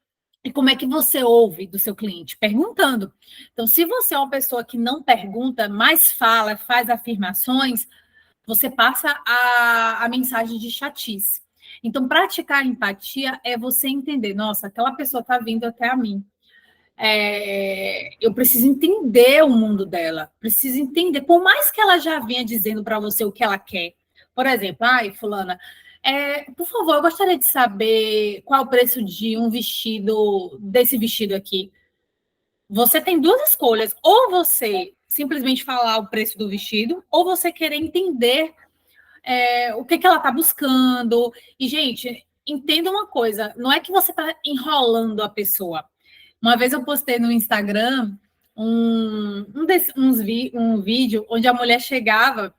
[SPEAKER 1] e como é que você ouve do seu cliente? Perguntando. Então, se você é uma pessoa que não pergunta, mas fala, faz afirmações, você passa a mensagem de chatice. Então, praticar empatia é você entender, nossa, aquela pessoa está vindo até a mim. Eu preciso entender o mundo dela, preciso entender, por mais que ela já venha dizendo para você o que ela quer, Por exemplo, ai, fulana, por favor, eu gostaria de saber qual é o preço de um vestido, desse vestido aqui. Você tem duas escolhas, ou você simplesmente falar o preço do vestido, ou você querer entender o que ela está buscando. E, gente, entenda uma coisa, não é que você está enrolando a pessoa. Uma vez eu postei no Instagram um vídeo onde a mulher chegava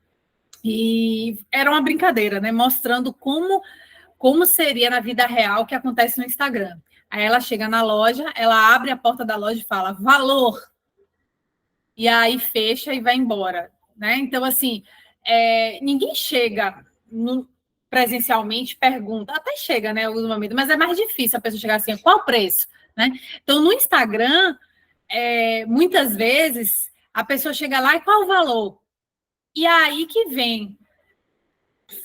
[SPEAKER 1] e era uma brincadeira, né? Mostrando como seria na vida real o que acontece no Instagram. Aí ela chega na loja, ela abre a porta da loja e fala, valor! E aí fecha e vai embora, né? Então, assim, ninguém chega presencialmente, pergunta, até chega, né, alguns momentos, mas é mais difícil a pessoa chegar assim, qual o preço, né? Então, no Instagram, muitas vezes, a pessoa chega lá e qual o valor? E aí que vem.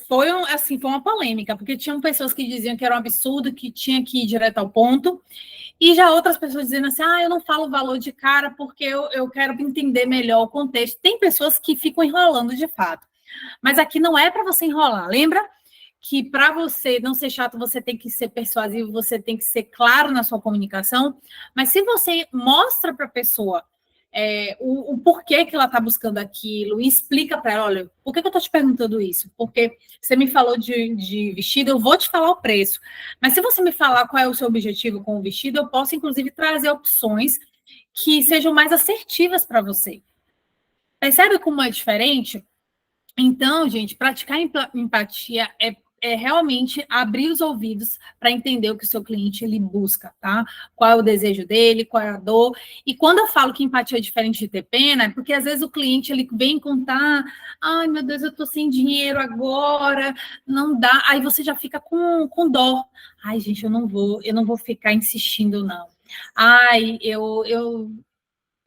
[SPEAKER 1] Foi uma polêmica, porque tinham pessoas que diziam que era um absurdo, que tinha que ir direto ao ponto, e já outras pessoas dizendo assim, eu não falo o valor de cara porque eu quero entender melhor o contexto. Tem pessoas que ficam enrolando de fato. Mas aqui não é para você enrolar. Lembra que para você não ser chato, você tem que ser persuasivo, você tem que ser claro na sua comunicação. Mas se você mostra para a pessoa o porquê que ela está buscando aquilo, e explica para ela, olha, por que eu estou te perguntando isso? Porque você me falou de vestido, eu vou te falar o preço. Mas se você me falar qual é o seu objetivo com o vestido, eu posso, inclusive, trazer opções que sejam mais assertivas para você. Percebe como é diferente? Então, gente, praticar empatia é realmente abrir os ouvidos para entender o que o seu cliente ele busca, tá? Qual é o desejo dele, qual é a dor. E quando eu falo que empatia é diferente de ter pena, é porque às vezes o cliente ele vem contar, ai meu Deus, eu tô sem dinheiro agora, não dá. Aí você já fica com dó. Ai, gente, eu não vou ficar insistindo, não. Ai, eu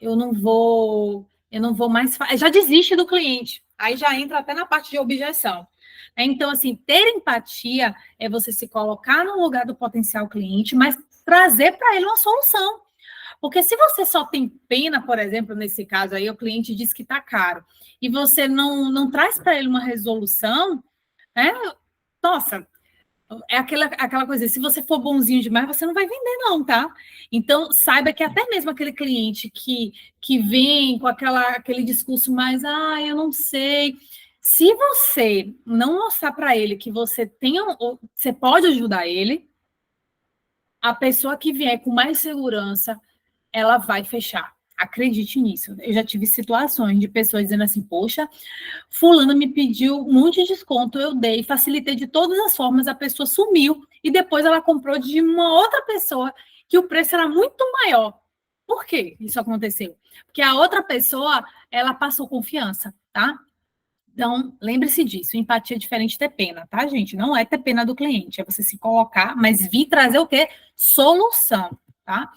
[SPEAKER 1] não vou mais. Já desiste do cliente. Aí já entra até na parte de objeção. Então, assim, ter empatia é você se colocar no lugar do potencial cliente, mas trazer para ele uma solução. Porque se você só tem pena, por exemplo, nesse caso aí, o cliente diz que está caro, e você não traz para ele uma resolução, né? Nossa, é aquela coisa, se você for bonzinho demais, você não vai vender, não, tá? Então, saiba que até mesmo aquele cliente que vem com aquele discurso mais, eu não sei. Se você não mostrar para ele que você pode ajudar ele, a pessoa que vier com mais segurança, ela vai fechar. Acredite nisso. Eu já tive situações de pessoas dizendo assim, poxa, fulano me pediu um monte de desconto, eu dei, facilitei de todas as formas, a pessoa sumiu e depois ela comprou de uma outra pessoa que o preço era muito maior. Por que isso aconteceu? Porque a outra pessoa, ela passou confiança, tá? Então, lembre-se disso, empatia é diferente de ter pena, tá, gente? Não é ter pena do cliente, é você se colocar, mas vir trazer o quê? Solução, tá?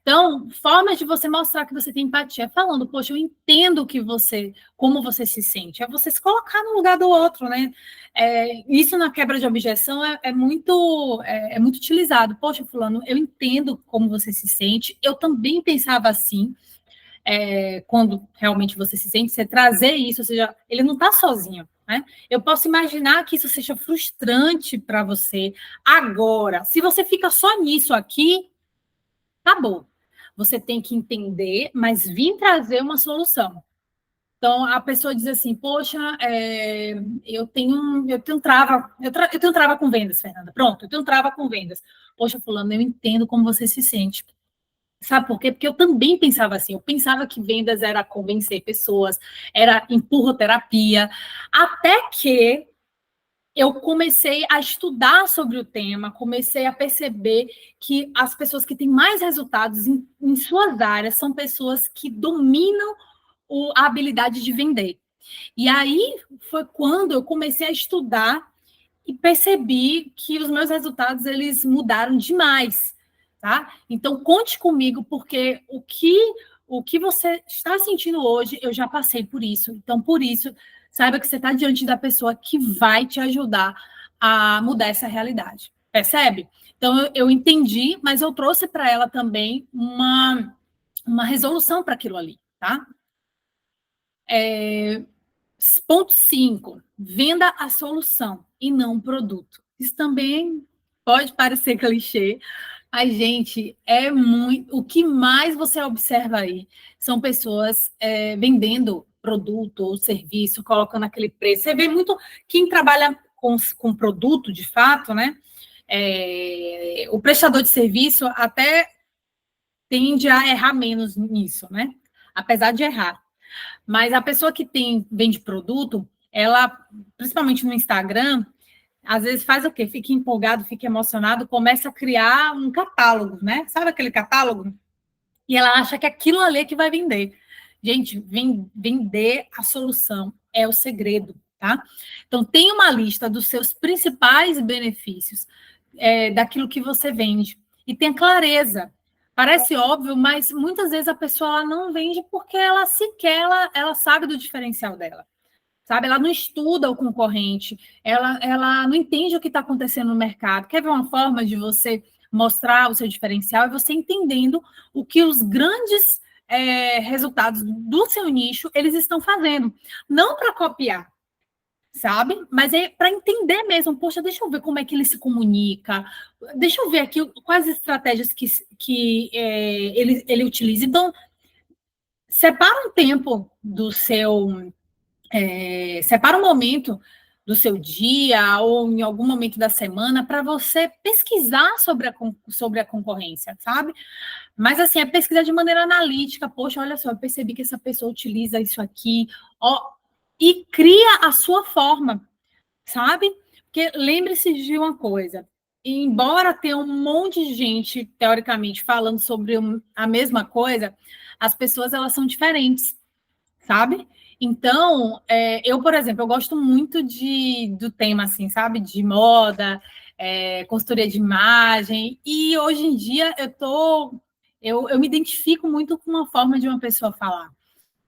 [SPEAKER 1] Então, formas de você mostrar que você tem empatia, falando, poxa, eu entendo como você se sente, é você se colocar no lugar do outro, né? Isso na quebra de objeção é muito utilizado. Poxa, fulano, eu entendo como você se sente, eu também pensava assim, quando realmente você se sente, você trazer isso, ou seja, ele não está sozinho, né? Eu posso imaginar que isso seja frustrante para você. Agora, se você fica só nisso aqui, tá bom. Você tem que entender, mas vir trazer uma solução. Então, a pessoa diz assim, poxa, eu tenho trava com vendas, Fernanda. Pronto, eu tenho trava com vendas. Poxa, fulano, eu entendo como você se sente. Sabe por quê? Porque eu também pensava assim, eu pensava que vendas era convencer pessoas, era empurroterapia, até que eu comecei a estudar sobre o tema, comecei a perceber que as pessoas que têm mais resultados em suas áreas são pessoas que dominam a habilidade de vender. E aí foi quando eu comecei a estudar e percebi que os meus resultados eles mudaram demais, tá? Então conte comigo porque o que você está sentindo hoje, eu já passei por isso. Então por isso, saiba que você está diante da pessoa que vai te ajudar a mudar essa realidade. Percebe? Então eu entendi, mas eu trouxe para ela também uma resolução para aquilo ali, tá? Ponto 5, venda a solução e não o produto. Isso também pode parecer clichê, mas, gente, é muito. O que mais você observa aí são pessoas vendendo produto ou serviço, colocando aquele preço. Você vê muito quem trabalha com produto, de fato, né? O prestador de serviço até tende a errar menos nisso, né? Apesar de errar. Mas a pessoa que vende produto, ela, principalmente no Instagram, às vezes faz o quê? Fica empolgado, fica emocionado, começa a criar um catálogo, né? Sabe aquele catálogo? E ela acha que aquilo ali é que vai vender. Gente, vender a solução é o segredo, tá? Então, tem uma lista dos seus principais benefícios daquilo que você vende. E tenha clareza. Parece óbvio, mas muitas vezes a pessoa ela não vende porque ela sequer ela sabe do diferencial dela. Sabe? Ela não estuda o concorrente, ela não entende o que está acontecendo no mercado. Quer ver uma forma de você mostrar o seu diferencial? É você entendendo o que os grandes resultados do seu nicho eles estão fazendo. Não para copiar, sabe? Mas é para entender mesmo. Poxa, deixa eu ver como é que ele se comunica. Deixa eu ver aqui quais estratégias que ele utiliza. Então, separa um tempo do seu separa um momento do seu dia ou em algum momento da semana para você pesquisar sobre a concorrência, sabe? Mas assim, é pesquisar de maneira analítica. Poxa, olha só, eu percebi que essa pessoa utiliza isso aqui, ó, e cria a sua forma, sabe? Porque lembre-se de uma coisa. Embora tenha um monte de gente, teoricamente, falando sobre a mesma coisa, as pessoas elas são diferentes, sabe? Então, eu, por exemplo, eu gosto muito do tema, assim, sabe? De moda, consultoria de imagem, e hoje em dia eu me identifico muito com uma forma de uma pessoa falar.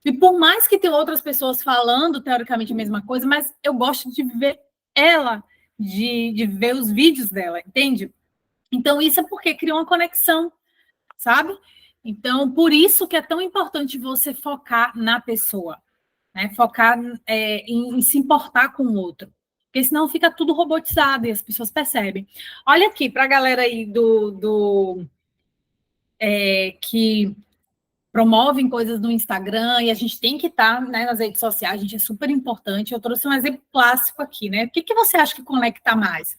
[SPEAKER 1] E por mais que tenha outras pessoas falando, teoricamente, a mesma coisa, mas eu gosto de ver ela, de ver os vídeos dela, entende? Então, isso é porque cria uma conexão, sabe? Então, por isso que é tão importante você focar na pessoa, né? Focar em se importar com o outro. Porque senão fica tudo robotizado e as pessoas percebem. Olha aqui, para a galera aí que promovem coisas no Instagram, e a gente tem que estar, né, nas redes sociais, a gente é super importante. Eu trouxe um exemplo clássico aqui, né? O que você acha que conecta mais?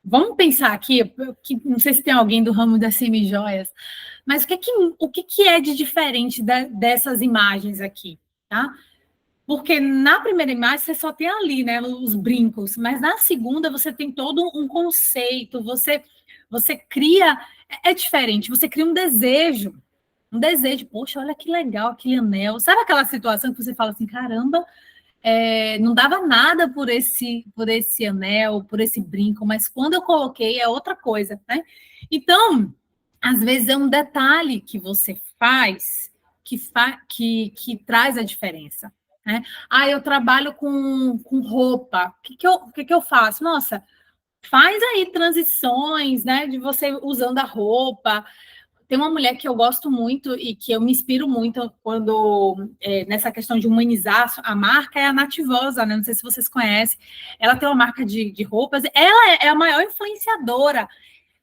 [SPEAKER 1] Vamos pensar aqui, que não sei se tem alguém do ramo das semijoias, mas o que é de diferente dessas imagens aqui, tá? Porque na primeira imagem você só tem ali, né, os brincos, mas na segunda você tem todo um conceito, você cria, é diferente, você cria um desejo, poxa, olha que legal aquele anel. Sabe aquela situação que você fala assim, caramba, não dava nada por esse anel, por esse brinco, mas quando eu coloquei é outra coisa, né? Então, às vezes é um detalhe que você faz que traz a diferença, né? Ah, eu trabalho com roupa. O que eu faço? Nossa, faz aí transições, né? De você usando a roupa. Tem uma mulher que eu gosto muito e que eu me inspiro muito quando nessa questão de humanizar a marca é a Nativosa, né? Não sei se vocês conhecem. Ela tem uma marca de roupas. Ela é a maior influenciadora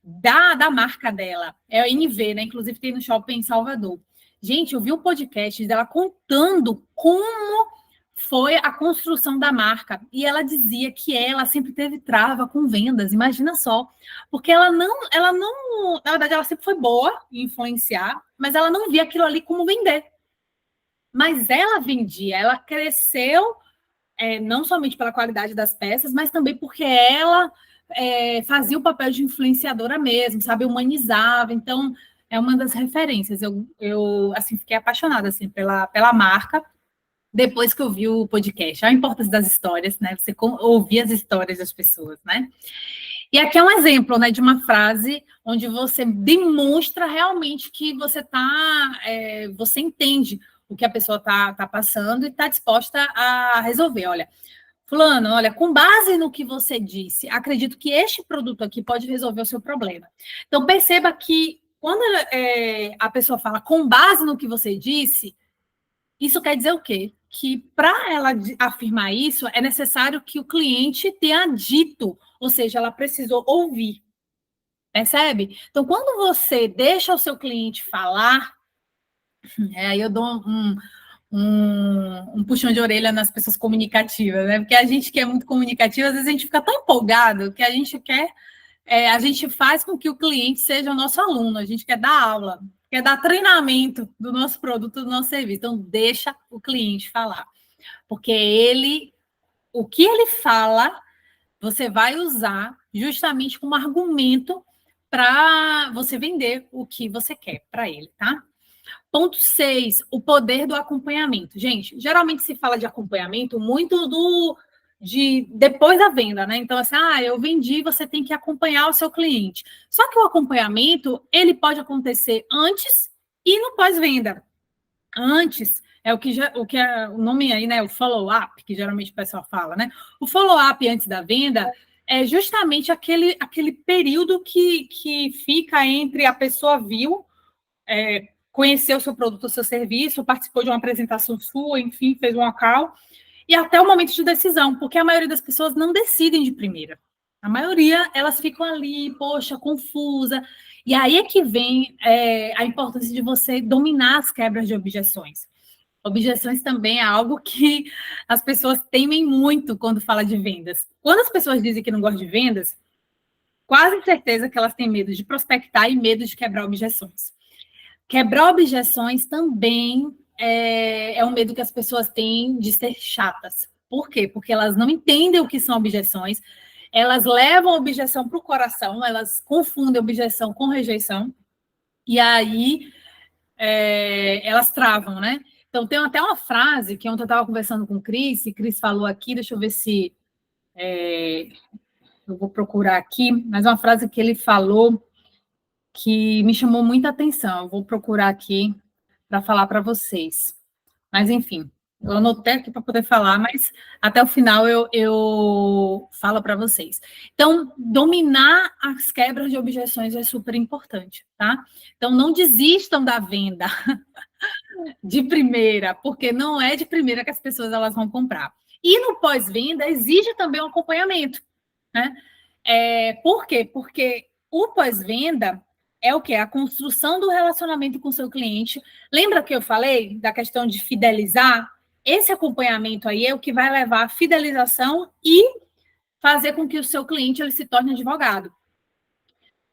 [SPEAKER 1] da marca dela. É a NV, né? Inclusive tem no shopping em Salvador. Gente, eu vi um podcast dela contando como foi a construção da marca. E ela dizia que ela sempre teve trava com vendas, imagina só. Porque ela não, na verdade, ela sempre foi boa em influenciar, mas ela não via aquilo ali como vender. Mas ela vendia, ela cresceu, não somente pela qualidade das peças, mas também porque ela fazia o papel de influenciadora mesmo, sabe, humanizava. Então, é uma das referências. Eu assim, fiquei apaixonada assim, pela marca depois que eu vi o podcast. A importância das histórias, né? Você ouvir as histórias das pessoas, né? E aqui é um exemplo, né, de uma frase onde você demonstra realmente que você entende o que a pessoa está passando e está disposta a resolver. Olha, fulano, olha, com base no que você disse, acredito que este produto aqui pode resolver o seu problema. Então, perceba que quando a pessoa fala com base no que você disse, Isso quer dizer o quê? Que para ela afirmar isso, é necessário que o cliente tenha dito, ou seja, ela precisou ouvir. Percebe? Então, quando você deixa o seu cliente falar, aí eu dou um puxão de orelha nas pessoas comunicativas, né? Porque a gente que é muito comunicativa, às vezes a gente fica tão empolgado que a gente quer, a gente faz com que o cliente seja o nosso aluno, a gente quer dar aula, quer dar treinamento do nosso produto, do nosso serviço. Então, deixa o cliente falar. Porque o que ele fala, você vai usar justamente como argumento para você vender o que você quer para ele, tá? Ponto 6, o poder do acompanhamento. Gente, geralmente se fala de acompanhamento muito de depois da venda, né? Então, assim, eu vendi, você tem que acompanhar o seu cliente. Só que o acompanhamento, ele pode acontecer antes e no pós-venda. Antes, é o que é o nome aí, né? O follow-up, que geralmente o pessoal fala, né? O follow-up antes da venda é justamente aquele período que fica entre a pessoa viu, conheceu o seu produto, o seu serviço, participou de uma apresentação sua, enfim, fez um call, e até o momento de decisão, porque a maioria das pessoas não decidem de primeira. A maioria, elas ficam ali, poxa, confusa. E aí é que vem a importância de você dominar as quebras de objeções. Objeções também é algo que as pessoas temem muito quando fala de vendas. Quando as pessoas dizem que não gostam de vendas, quase certeza que elas têm medo de prospectar e medo de quebrar objeções. Quebrar objeções também é um medo que as pessoas têm de ser chatas. Por quê? Porque elas não entendem o que são objeções, elas levam a objeção para o coração, elas confundem objeção com rejeição, e aí elas travam, né? Então, tem até uma frase que ontem eu estava conversando com o Cris, e Cris falou aqui, deixa eu ver se eu vou procurar aqui, mas uma frase que ele falou que me chamou muita atenção. Eu vou procurar aqui para falar para vocês. Mas, enfim, eu anotei aqui para poder falar, mas até o final eu falo para vocês. Então, dominar as quebras de objeções é super importante, tá? Então, não desistam da venda de primeira, porque não é de primeira que as pessoas elas vão comprar. E no pós-venda exige também um acompanhamento, né? Por quê? Porque o pós-venda é o quê? A construção do relacionamento com o seu cliente. Lembra que eu falei da questão de fidelizar? Esse acompanhamento aí é o que vai levar à fidelização e fazer com que o seu cliente ele se torne advogado.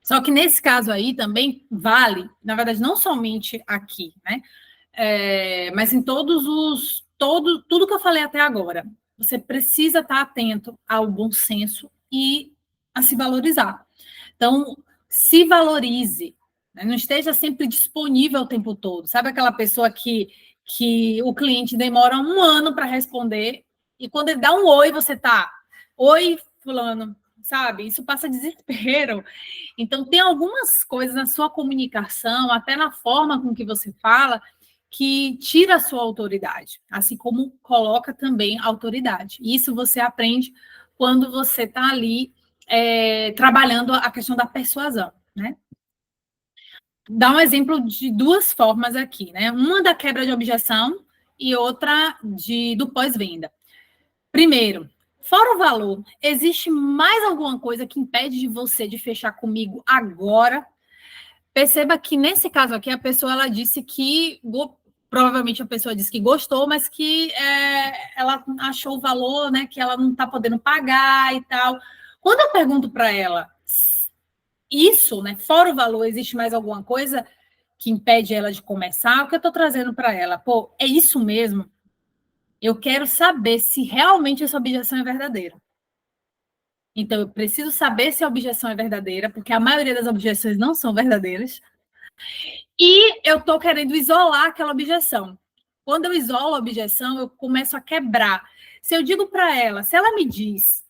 [SPEAKER 1] Só que nesse caso aí também vale, na verdade, não somente aqui, né? Mas em tudo que eu falei até agora. Você precisa estar atento ao bom senso e a se valorizar. Então, se valorize, né? Não esteja sempre disponível o tempo todo. Sabe aquela pessoa que o cliente demora 1 ano para responder e quando ele dá um oi, você tá, oi, fulano, sabe? Isso passa desespero. Então, tem algumas coisas na sua comunicação, até na forma com que você fala, que tira a sua autoridade, assim como coloca também autoridade. Isso você aprende quando você está ali trabalhando a questão da persuasão, né? Dá um exemplo de 2 formas aqui, né? Uma da quebra de objeção e outra do pós-venda. Primeiro, fora o valor, existe mais alguma coisa que impede de você de fechar comigo agora? Perceba que nesse caso aqui a pessoa ela disse que provavelmente a pessoa disse que gostou, mas que ela achou o valor, né? Que ela não está podendo pagar e tal. Quando eu pergunto para ela isso, né? Fora o valor, existe mais alguma coisa que impede ela de começar? O que eu estou trazendo para ela? Pô, é isso mesmo? Eu quero saber se realmente essa objeção é verdadeira. Então, eu preciso saber se a objeção é verdadeira, porque a maioria das objeções não são verdadeiras. E eu estou querendo isolar aquela objeção. Quando eu isolo a objeção, eu começo a quebrar. Se eu digo para ela, se ela me diz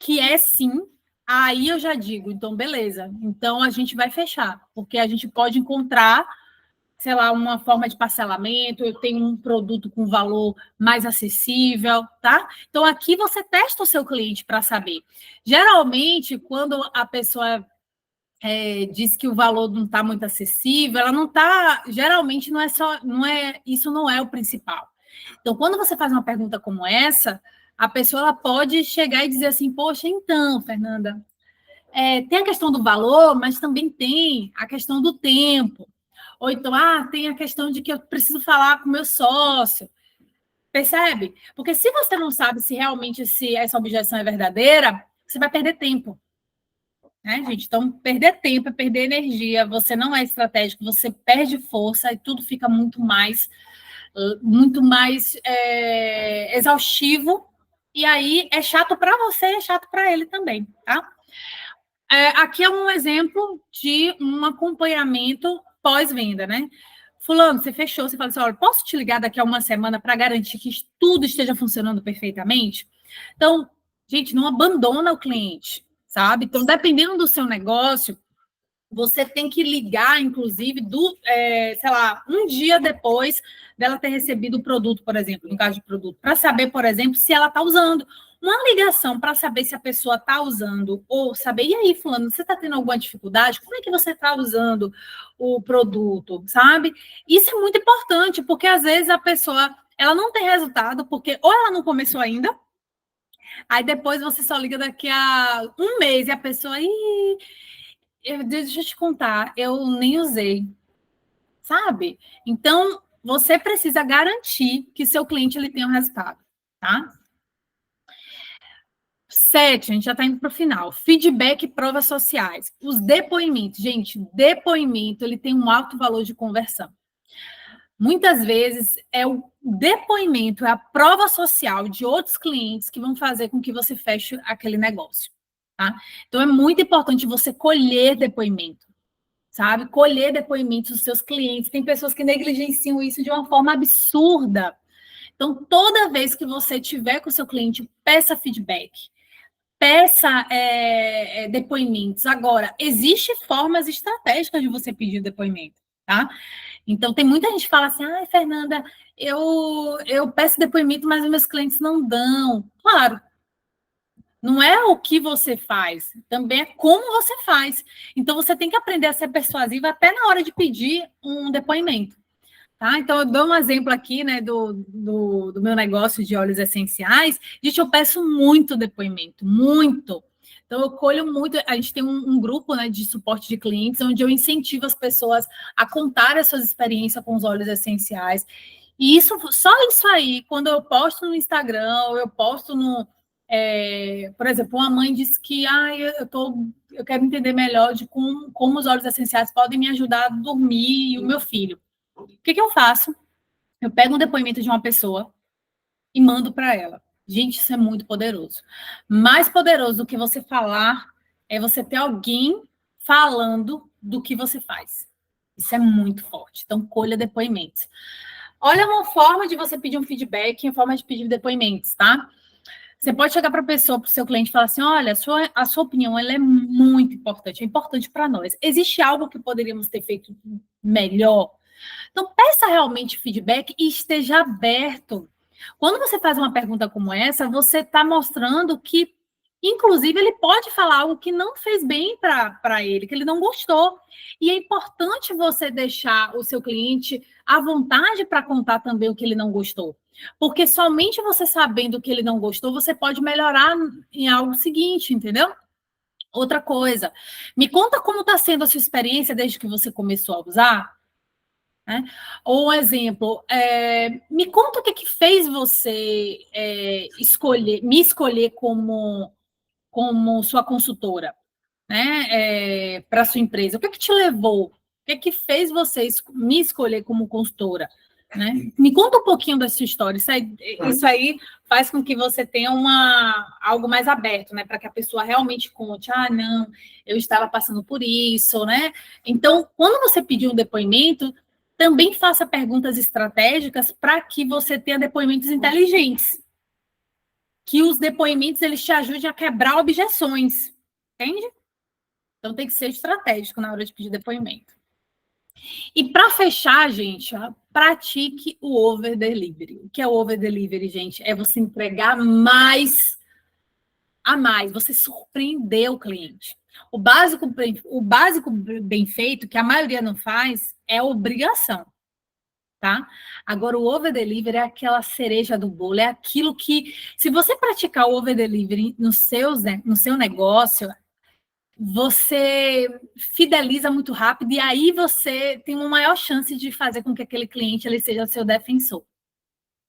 [SPEAKER 1] que é sim, aí eu já digo, então beleza, então a gente vai fechar, porque a gente pode encontrar, sei lá, uma forma de parcelamento, eu tenho um produto com valor mais acessível, tá? Então aqui você testa o seu cliente para saber. Geralmente, quando a pessoa diz que o valor não está muito acessível, ela não está, geralmente isso não é o principal. Então, quando você faz uma pergunta como essa, a pessoa ela pode chegar e dizer assim, poxa, então, Fernanda, tem a questão do valor, mas também tem a questão do tempo. Ou então, tem a questão de que eu preciso falar com o meu sócio. Percebe? Porque se você não sabe se realmente se essa objeção é verdadeira, você vai perder tempo. Né, gente? Então, perder tempo é perder energia, você não é estratégico, você perde força e tudo fica muito mais exaustivo, e aí é chato para você, é chato para ele também, tá? Aqui é um exemplo de um acompanhamento pós-venda, né? Fulano, você fechou, você fala assim, olha, posso te ligar daqui a uma semana para garantir que tudo esteja funcionando perfeitamente? Então, gente, não abandona o cliente, sabe? Então, dependendo do seu negócio, você tem que ligar, inclusive, sei lá, um dia depois dela ter recebido o produto, por exemplo, no caso de produto, para saber, por exemplo, se ela está usando. Uma ligação para saber se a pessoa está usando, ou saber, e aí, fulano, você está tendo alguma dificuldade? Como é que você está usando o produto, sabe? Isso é muito importante, porque às vezes a pessoa, ela não tem resultado, porque ou ela não começou ainda, aí depois você só liga daqui a um mês e a pessoa, deixa eu te contar, eu nem usei, sabe? Então, você precisa garantir que seu cliente ele tenha um resultado, tá? 7, a gente já está indo para o final. Feedback e provas sociais. Os depoimentos. Gente, depoimento ele tem um alto valor de conversão. Muitas vezes é o depoimento, é a prova social de outros clientes que vão fazer com que você feche aquele negócio. Tá? Então, é muito importante você colher depoimento, sabe? Colher depoimentos dos seus clientes. Tem pessoas que negligenciam isso de uma forma absurda. Então, toda vez que você tiver com o seu cliente, peça feedback. Peça depoimentos. Agora, existem formas estratégicas de você pedir depoimento, tá? Então, tem muita gente que fala assim, Fernanda, eu peço depoimento, mas os meus clientes não dão. Claro, não é o que você faz, também é como você faz. Então, você tem que aprender a ser persuasiva até na hora de pedir um depoimento. Tá? Então, eu dou um exemplo aqui, né, do meu negócio de óleos essenciais. Gente, eu peço muito depoimento, muito. Então, eu colho muito. A gente tem um grupo, né, de suporte de clientes, onde eu incentivo as pessoas a contar as suas experiências com os óleos essenciais. E só isso aí, quando eu posto no Instagram, ou eu posto por exemplo, uma mãe disse que eu quero entender melhor de como os óleos essenciais podem me ajudar a dormir e o meu filho. O que eu faço? Eu pego um depoimento de uma pessoa e mando para ela. Gente, isso é muito poderoso. Mais poderoso do que você falar é você ter alguém falando do que você faz. Isso é muito forte. Então, colha depoimentos. Olha uma forma de você pedir um feedback, uma forma de pedir depoimentos, tá? Você pode chegar para a pessoa, para o seu cliente e falar assim, olha, a sua opinião ela é muito importante, é importante para nós. Existe algo que poderíamos ter feito melhor? Então, peça realmente feedback e esteja aberto. Quando você faz uma pergunta como essa, você está mostrando que, inclusive, ele pode falar algo que não fez bem para ele, que ele não gostou. E é importante você deixar o seu cliente à vontade para contar também o que ele não gostou. Porque somente você sabendo o que ele não gostou, você pode melhorar em algo seguinte, entendeu? Outra coisa, me conta como está sendo a sua experiência desde que você começou a usar. Né? Ou um exemplo, me conta o que fez você me escolher como sua consultora, né? Para a sua empresa. O que te levou? O que fez você me escolher como consultora? Né? Me conta um pouquinho da sua história. Isso aí faz com que você tenha algo mais aberto, né? Para que a pessoa realmente conte, não, eu estava passando por isso, né? Então, quando você pedir um depoimento, também faça perguntas estratégicas para que você tenha depoimentos inteligentes. Que os depoimentos eles te ajudem a quebrar objeções. Entende? Então tem que ser estratégico na hora de pedir depoimento. E para fechar, gente, pratique o over delivery. O que é o over delivery, gente? É você entregar mais a mais, você surpreendeu o cliente. O básico bem feito, que a maioria não faz, é obrigação, tá? Agora, o over-delivery é aquela cereja do bolo, é aquilo que, se você praticar o over-delivery no seu negócio, você fideliza muito rápido e aí você tem uma maior chance de fazer com que aquele cliente ele seja seu defensor,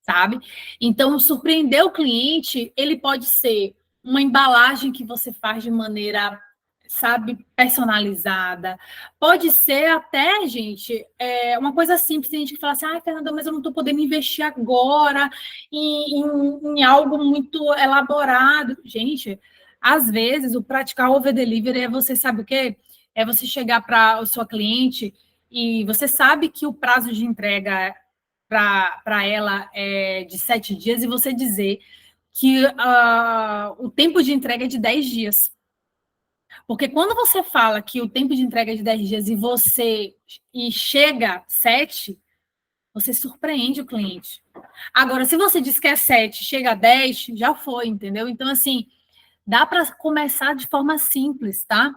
[SPEAKER 1] sabe? Então, surpreender o cliente, ele pode ser uma embalagem que você faz de maneira, sabe, personalizada. Pode ser até, gente, uma coisa simples, tem gente que fala assim, Fernanda, mas eu não estou podendo investir agora em algo muito elaborado. Gente, às vezes, o praticar over delivery é você, sabe o quê? É você chegar para o seu cliente e você sabe que o prazo de entrega para ela é de 7 dias e você dizer que o tempo de entrega é de 10 dias. Porque quando você fala que o tempo de entrega é de 10 dias e chega 7, você surpreende o cliente. Agora, se você diz que é 7, chega a 10, já foi, entendeu? Então, assim, dá para começar de forma simples, tá?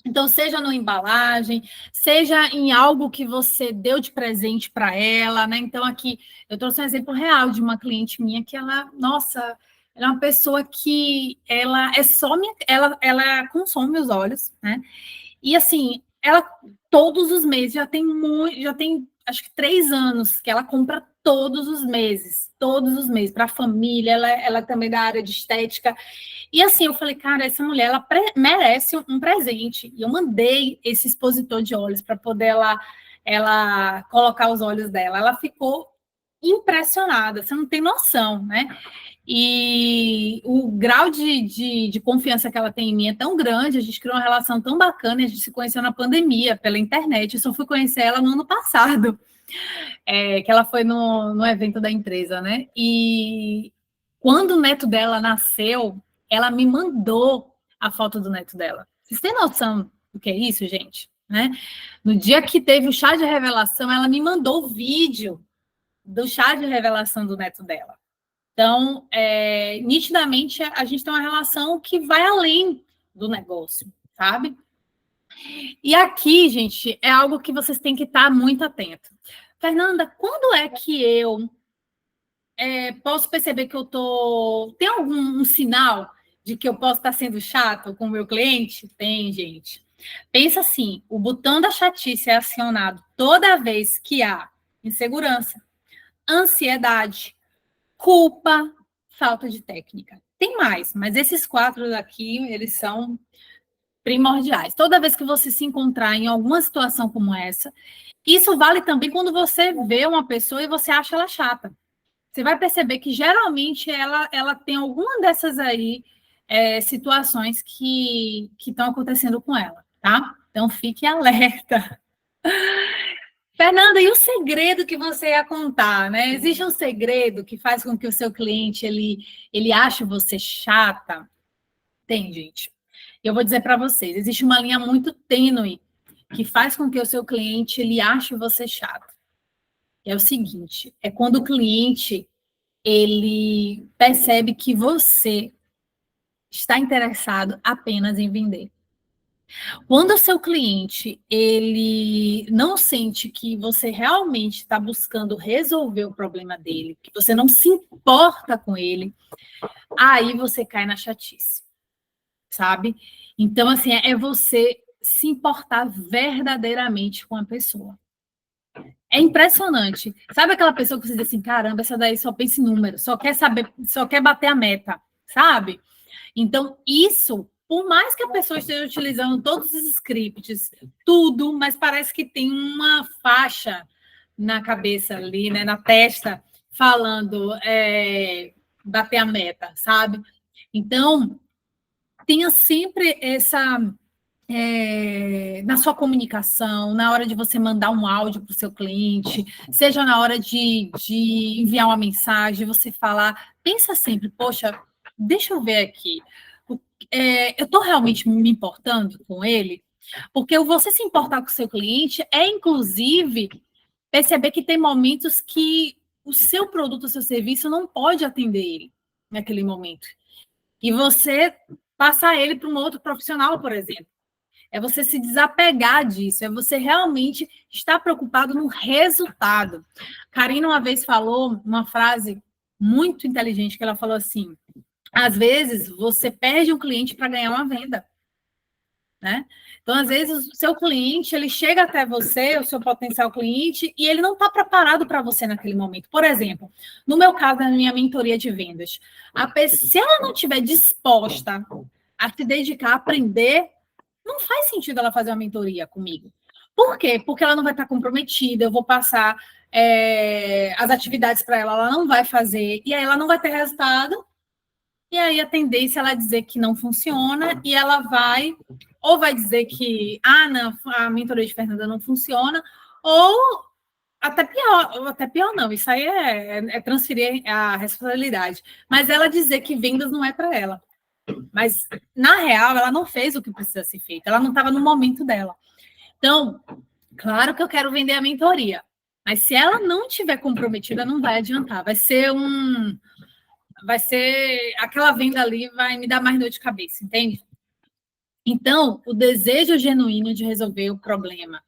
[SPEAKER 1] Então, seja numa embalagem, seja em algo que você deu de presente para ela, né? Então, aqui, eu trouxe um exemplo real de uma cliente minha que ela, nossa, ela é uma pessoa que ela é só minha, ela consome os olhos, né? E assim, ela todos os meses já tem acho que 3 anos que ela compra todos os meses para a família. Ela também é da área de estética. E assim, eu falei, cara, essa mulher ela merece um presente. E eu mandei esse expositor de olhos para poder ela colocar os olhos dela. Ela ficou impressionada, você não tem noção, né? E o grau de confiança que ela tem em mim é tão grande, a gente criou uma relação tão bacana, a gente se conheceu na pandemia, pela internet, eu só fui conhecer ela no ano passado, que ela foi no evento da empresa, né? E quando o neto dela nasceu, ela me mandou a foto do neto dela. Vocês têm noção do que é isso, gente? Né? No dia que teve o chá de revelação, ela me mandou o vídeo do chá de revelação do neto dela. Então, nitidamente, a gente tem uma relação que vai além do negócio, sabe? E aqui, gente, é algo que vocês têm que estar muito atento. Fernanda, quando é que eu posso perceber que eu tô... Tem algum sinal de que eu posso estar sendo chato com o meu cliente? Tem, gente. Pensa assim, o botão da chatice é acionado toda vez que há insegurança, ansiedade, culpa, falta de técnica. Tem mais, mas esses 4 daqui, eles são primordiais. Toda vez que você se encontrar em alguma situação como essa, isso vale também quando você vê uma pessoa e você acha ela chata. Você vai perceber que geralmente ela tem alguma dessas aí situações que estão acontecendo com ela, tá? Então fique alerta. Fernanda, e o segredo que você ia contar, né? Existe um segredo que faz com que o seu cliente ele ache você chata? Tem, gente. Eu vou dizer para vocês, existe uma linha muito tênue que faz com que o seu cliente ele ache você chato. É o seguinte, é quando o cliente ele percebe que você está interessado apenas em vender. Quando o seu cliente ele não sente que você realmente está buscando resolver o problema dele, que você não se importa com ele, aí você cai na chatice, sabe? Então, assim, é você se importar verdadeiramente com a pessoa. É impressionante. Sabe aquela pessoa que você diz assim, caramba, essa daí só pensa em número, só quer saber, só quer bater a meta, sabe? Então, isso, por mais que a pessoa esteja utilizando todos os scripts, tudo, mas parece que tem uma faixa na cabeça ali, né, na testa, falando bater a meta, sabe? Então, tenha sempre essa na sua comunicação, na hora de você mandar um áudio para o seu cliente, seja na hora de enviar uma mensagem, você falar, pensa sempre, poxa, deixa eu ver aqui, eu estou realmente me importando com ele? Porque você se importar com o seu cliente inclusive, perceber que tem momentos que o seu produto, o seu serviço não pode atender ele naquele momento. e você passar ele para um outro profissional, por exemplo. É você se desapegar disso, é você realmente estar preocupado no resultado. Karina uma vez falou uma frase muito inteligente, que ela falou assim, às vezes você perde um cliente para ganhar uma venda. Né? Então, às vezes, o seu cliente, ele chega até você, o seu potencial cliente, e ele não está preparado para você naquele momento. Por exemplo, no meu caso, na minha mentoria de vendas, se ela não estiver disposta a se dedicar a aprender, não faz sentido ela fazer uma mentoria comigo. Por quê? Porque ela não vai estar comprometida, eu vou passar as atividades para ela, ela não vai fazer, e aí ela não vai ter resultado, e aí a tendência é ela dizer que não funciona, e ela vai dizer que não, a mentoria de Fernanda não funciona, ou até pior não, isso aí é transferir a responsabilidade. Mas ela dizer que vendas não é para ela. Mas, na real, ela não fez o que precisa ser feito, ela não estava no momento dela. Então, claro que eu quero vender a mentoria, mas se ela não estiver comprometida, não vai adiantar. Vai ser aquela venda ali vai me dar mais dor de cabeça, entende? Então, o desejo genuíno de resolver o problema,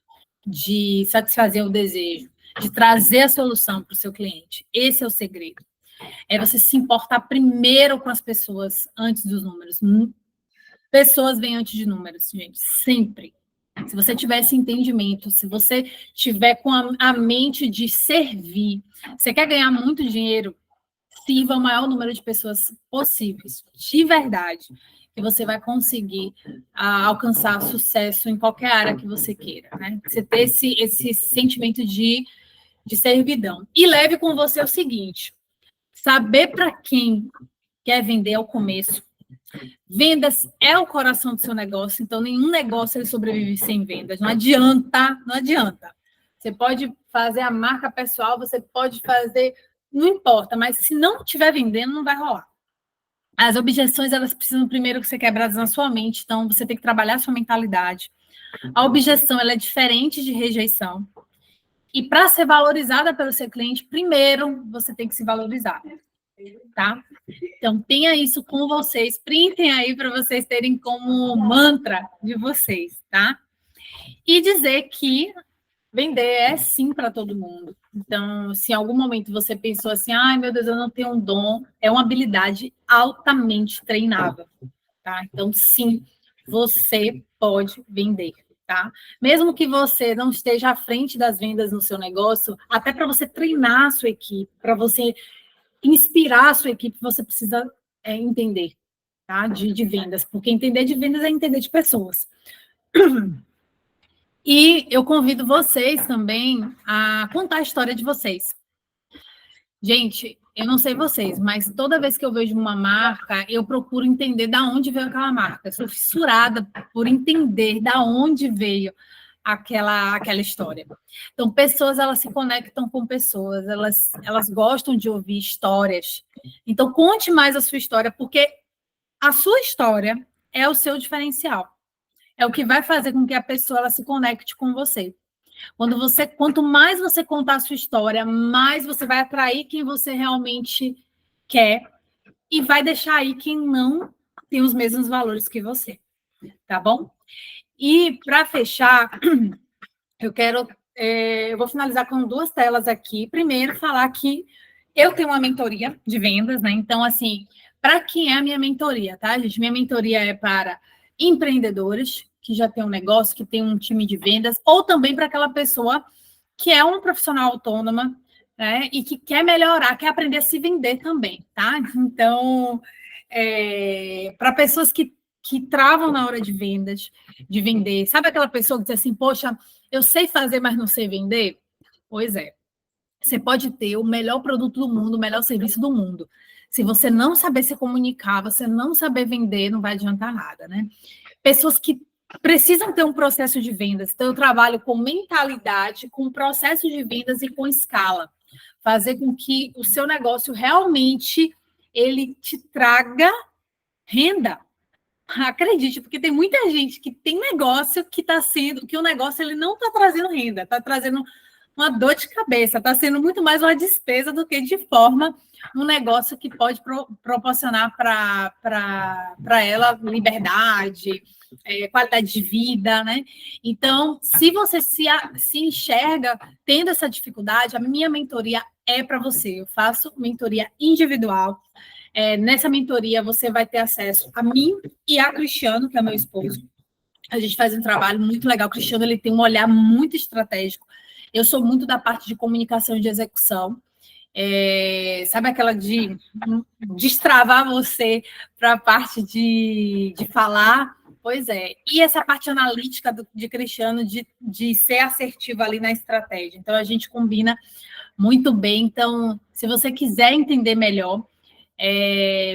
[SPEAKER 1] de satisfazer o desejo, de trazer a solução para o seu cliente, esse é o segredo. É você se importar primeiro com as pessoas antes dos números. Pessoas vêm antes de números, gente, sempre. Se você tiver esse entendimento, se você tiver com a mente de servir, você quer ganhar muito dinheiro, sirva o maior número de pessoas possíveis, de verdade, que você vai conseguir alcançar sucesso em qualquer área que você queira, né? Você ter esse sentimento de servidão. E leve com você o seguinte, saber para quem quer vender é o começo. Vendas é o coração do seu negócio, então nenhum negócio ele sobrevive sem vendas. Não adianta. Você pode fazer a marca pessoal, você pode fazer, não importa, mas se não estiver vendendo, não vai rolar. As objeções, elas precisam primeiro que ser quebradas na sua mente, então você tem que trabalhar a sua mentalidade. A objeção, ela é diferente de rejeição. E para ser valorizada pelo seu cliente, primeiro você tem que se valorizar, tá? Então, tenha isso com vocês, printem aí para vocês terem como mantra de vocês, tá? E dizer que vender é sim para todo mundo. Então, se em algum momento você pensou assim, ai meu Deus, eu não tenho um dom, é uma habilidade altamente treinável, tá? Então, sim, você pode vender, tá? Mesmo que você não esteja à frente das vendas no seu negócio, até para você treinar a sua equipe, para você inspirar a sua equipe, você precisa entender, tá? De vendas, porque entender de vendas é entender de pessoas. E eu convido vocês também a contar a história de vocês. Gente, eu não sei vocês, mas toda vez que eu vejo uma marca, eu procuro entender da onde veio aquela marca. Eu sou fissurada por entender da onde veio aquela história. Então, pessoas, elas se conectam com pessoas, elas gostam de ouvir histórias. Então, conte mais a sua história, porque a sua história é o seu diferencial. É o que vai fazer com que a pessoa ela se conecte com você. Quanto mais você contar a sua história, mais você vai atrair quem você realmente quer e vai deixar aí quem não tem os mesmos valores que você, tá bom? E para fechar, eu vou finalizar com 2 telas aqui. Primeiro, falar que eu tenho uma mentoria de vendas, né? Então, assim, para quem é a minha mentoria, tá, gente? Minha mentoria é para empreendedores que já tem um negócio, que tem um time de vendas, ou também para aquela pessoa que é uma profissional autônoma, né? E que quer melhorar, quer aprender a se vender também, tá? Então, para pessoas que travam na hora de vender. Sabe aquela pessoa que diz assim, poxa, eu sei fazer, mas não sei vender? Pois é. Você pode ter o melhor produto do mundo, o melhor serviço do mundo. Se você não saber se comunicar, você não saber vender, não vai adiantar nada, né? Pessoas que precisam ter um processo de vendas. Então, eu trabalho com mentalidade, com processo de vendas e com escala. Fazer com que o seu negócio realmente ele te traga renda. Acredite, porque tem muita gente que tem negócio que está sendo, que o negócio ele não está trazendo renda, está trazendo uma dor de cabeça, está sendo muito mais uma despesa do que de forma um negócio que pode proporcionar para ela liberdade, qualidade de vida, né? Então, se você se enxerga tendo essa dificuldade, a minha mentoria é para você. Eu faço mentoria individual. Nessa mentoria, você vai ter acesso a mim e a Cristiano, que é meu esposo. A gente faz um trabalho muito legal. O Cristiano, ele tem um olhar muito estratégico. Eu sou muito da parte de comunicação e de execução. Sabe aquela de destravar você para a parte de falar? Pois é. E essa parte analítica de Cristiano de ser assertivo ali na estratégia. Então, a gente combina muito bem. Então, se você quiser entender melhor,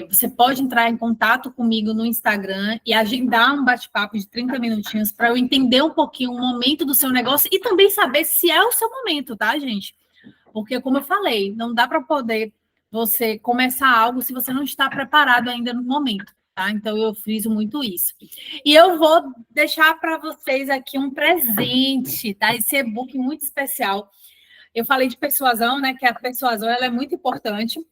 [SPEAKER 1] você pode entrar em contato comigo no Instagram e agendar um bate-papo de 30 minutinhos para eu entender um pouquinho o momento do seu negócio e também saber se é o seu momento, tá, gente? Porque, como eu falei, não dá para poder você começar algo se você não está preparado ainda no momento, tá? Então, eu friso muito isso. E eu vou deixar para vocês aqui um presente, tá? Esse e-book muito especial. Eu falei de persuasão, né? Que a persuasão ela é muito importante,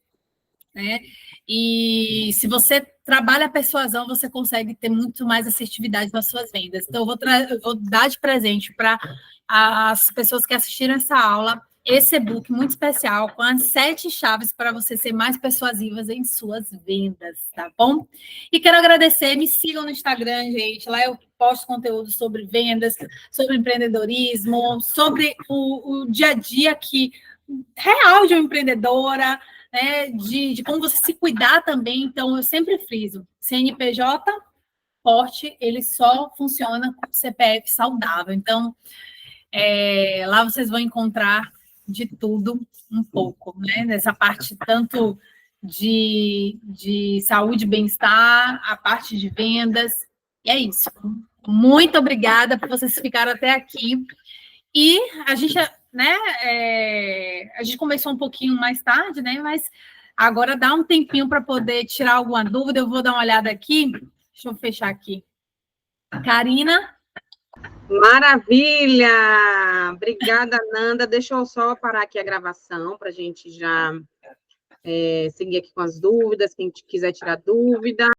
[SPEAKER 1] né? E se você trabalha a persuasão, você consegue ter muito mais assertividade nas suas vendas. Então, eu vou dar de presente para as pessoas que assistiram essa aula esse e-book muito especial com as 7 chaves para você ser mais persuasivas em suas vendas, tá bom? E quero agradecer, me sigam no Instagram, gente. Lá eu posto conteúdo sobre vendas, sobre empreendedorismo, sobre o dia a dia real de uma empreendedora, né, de como você se cuidar também. Então, eu sempre friso, CNPJ forte, ele só funciona com CPF saudável. Então, lá vocês vão encontrar de tudo um pouco, né, nessa parte tanto de saúde e bem-estar, a parte de vendas, e é isso. Muito obrigada por vocês ficarem até aqui. E a gente, né, a gente começou um pouquinho mais tarde, né, mas agora dá um tempinho para poder tirar alguma dúvida. Eu vou dar uma olhada aqui. Deixa eu fechar aqui. Karina?
[SPEAKER 2] Maravilha! Obrigada, Nanda. Deixa eu só parar aqui a gravação para a gente já seguir aqui com as dúvidas. Quem quiser tirar dúvida.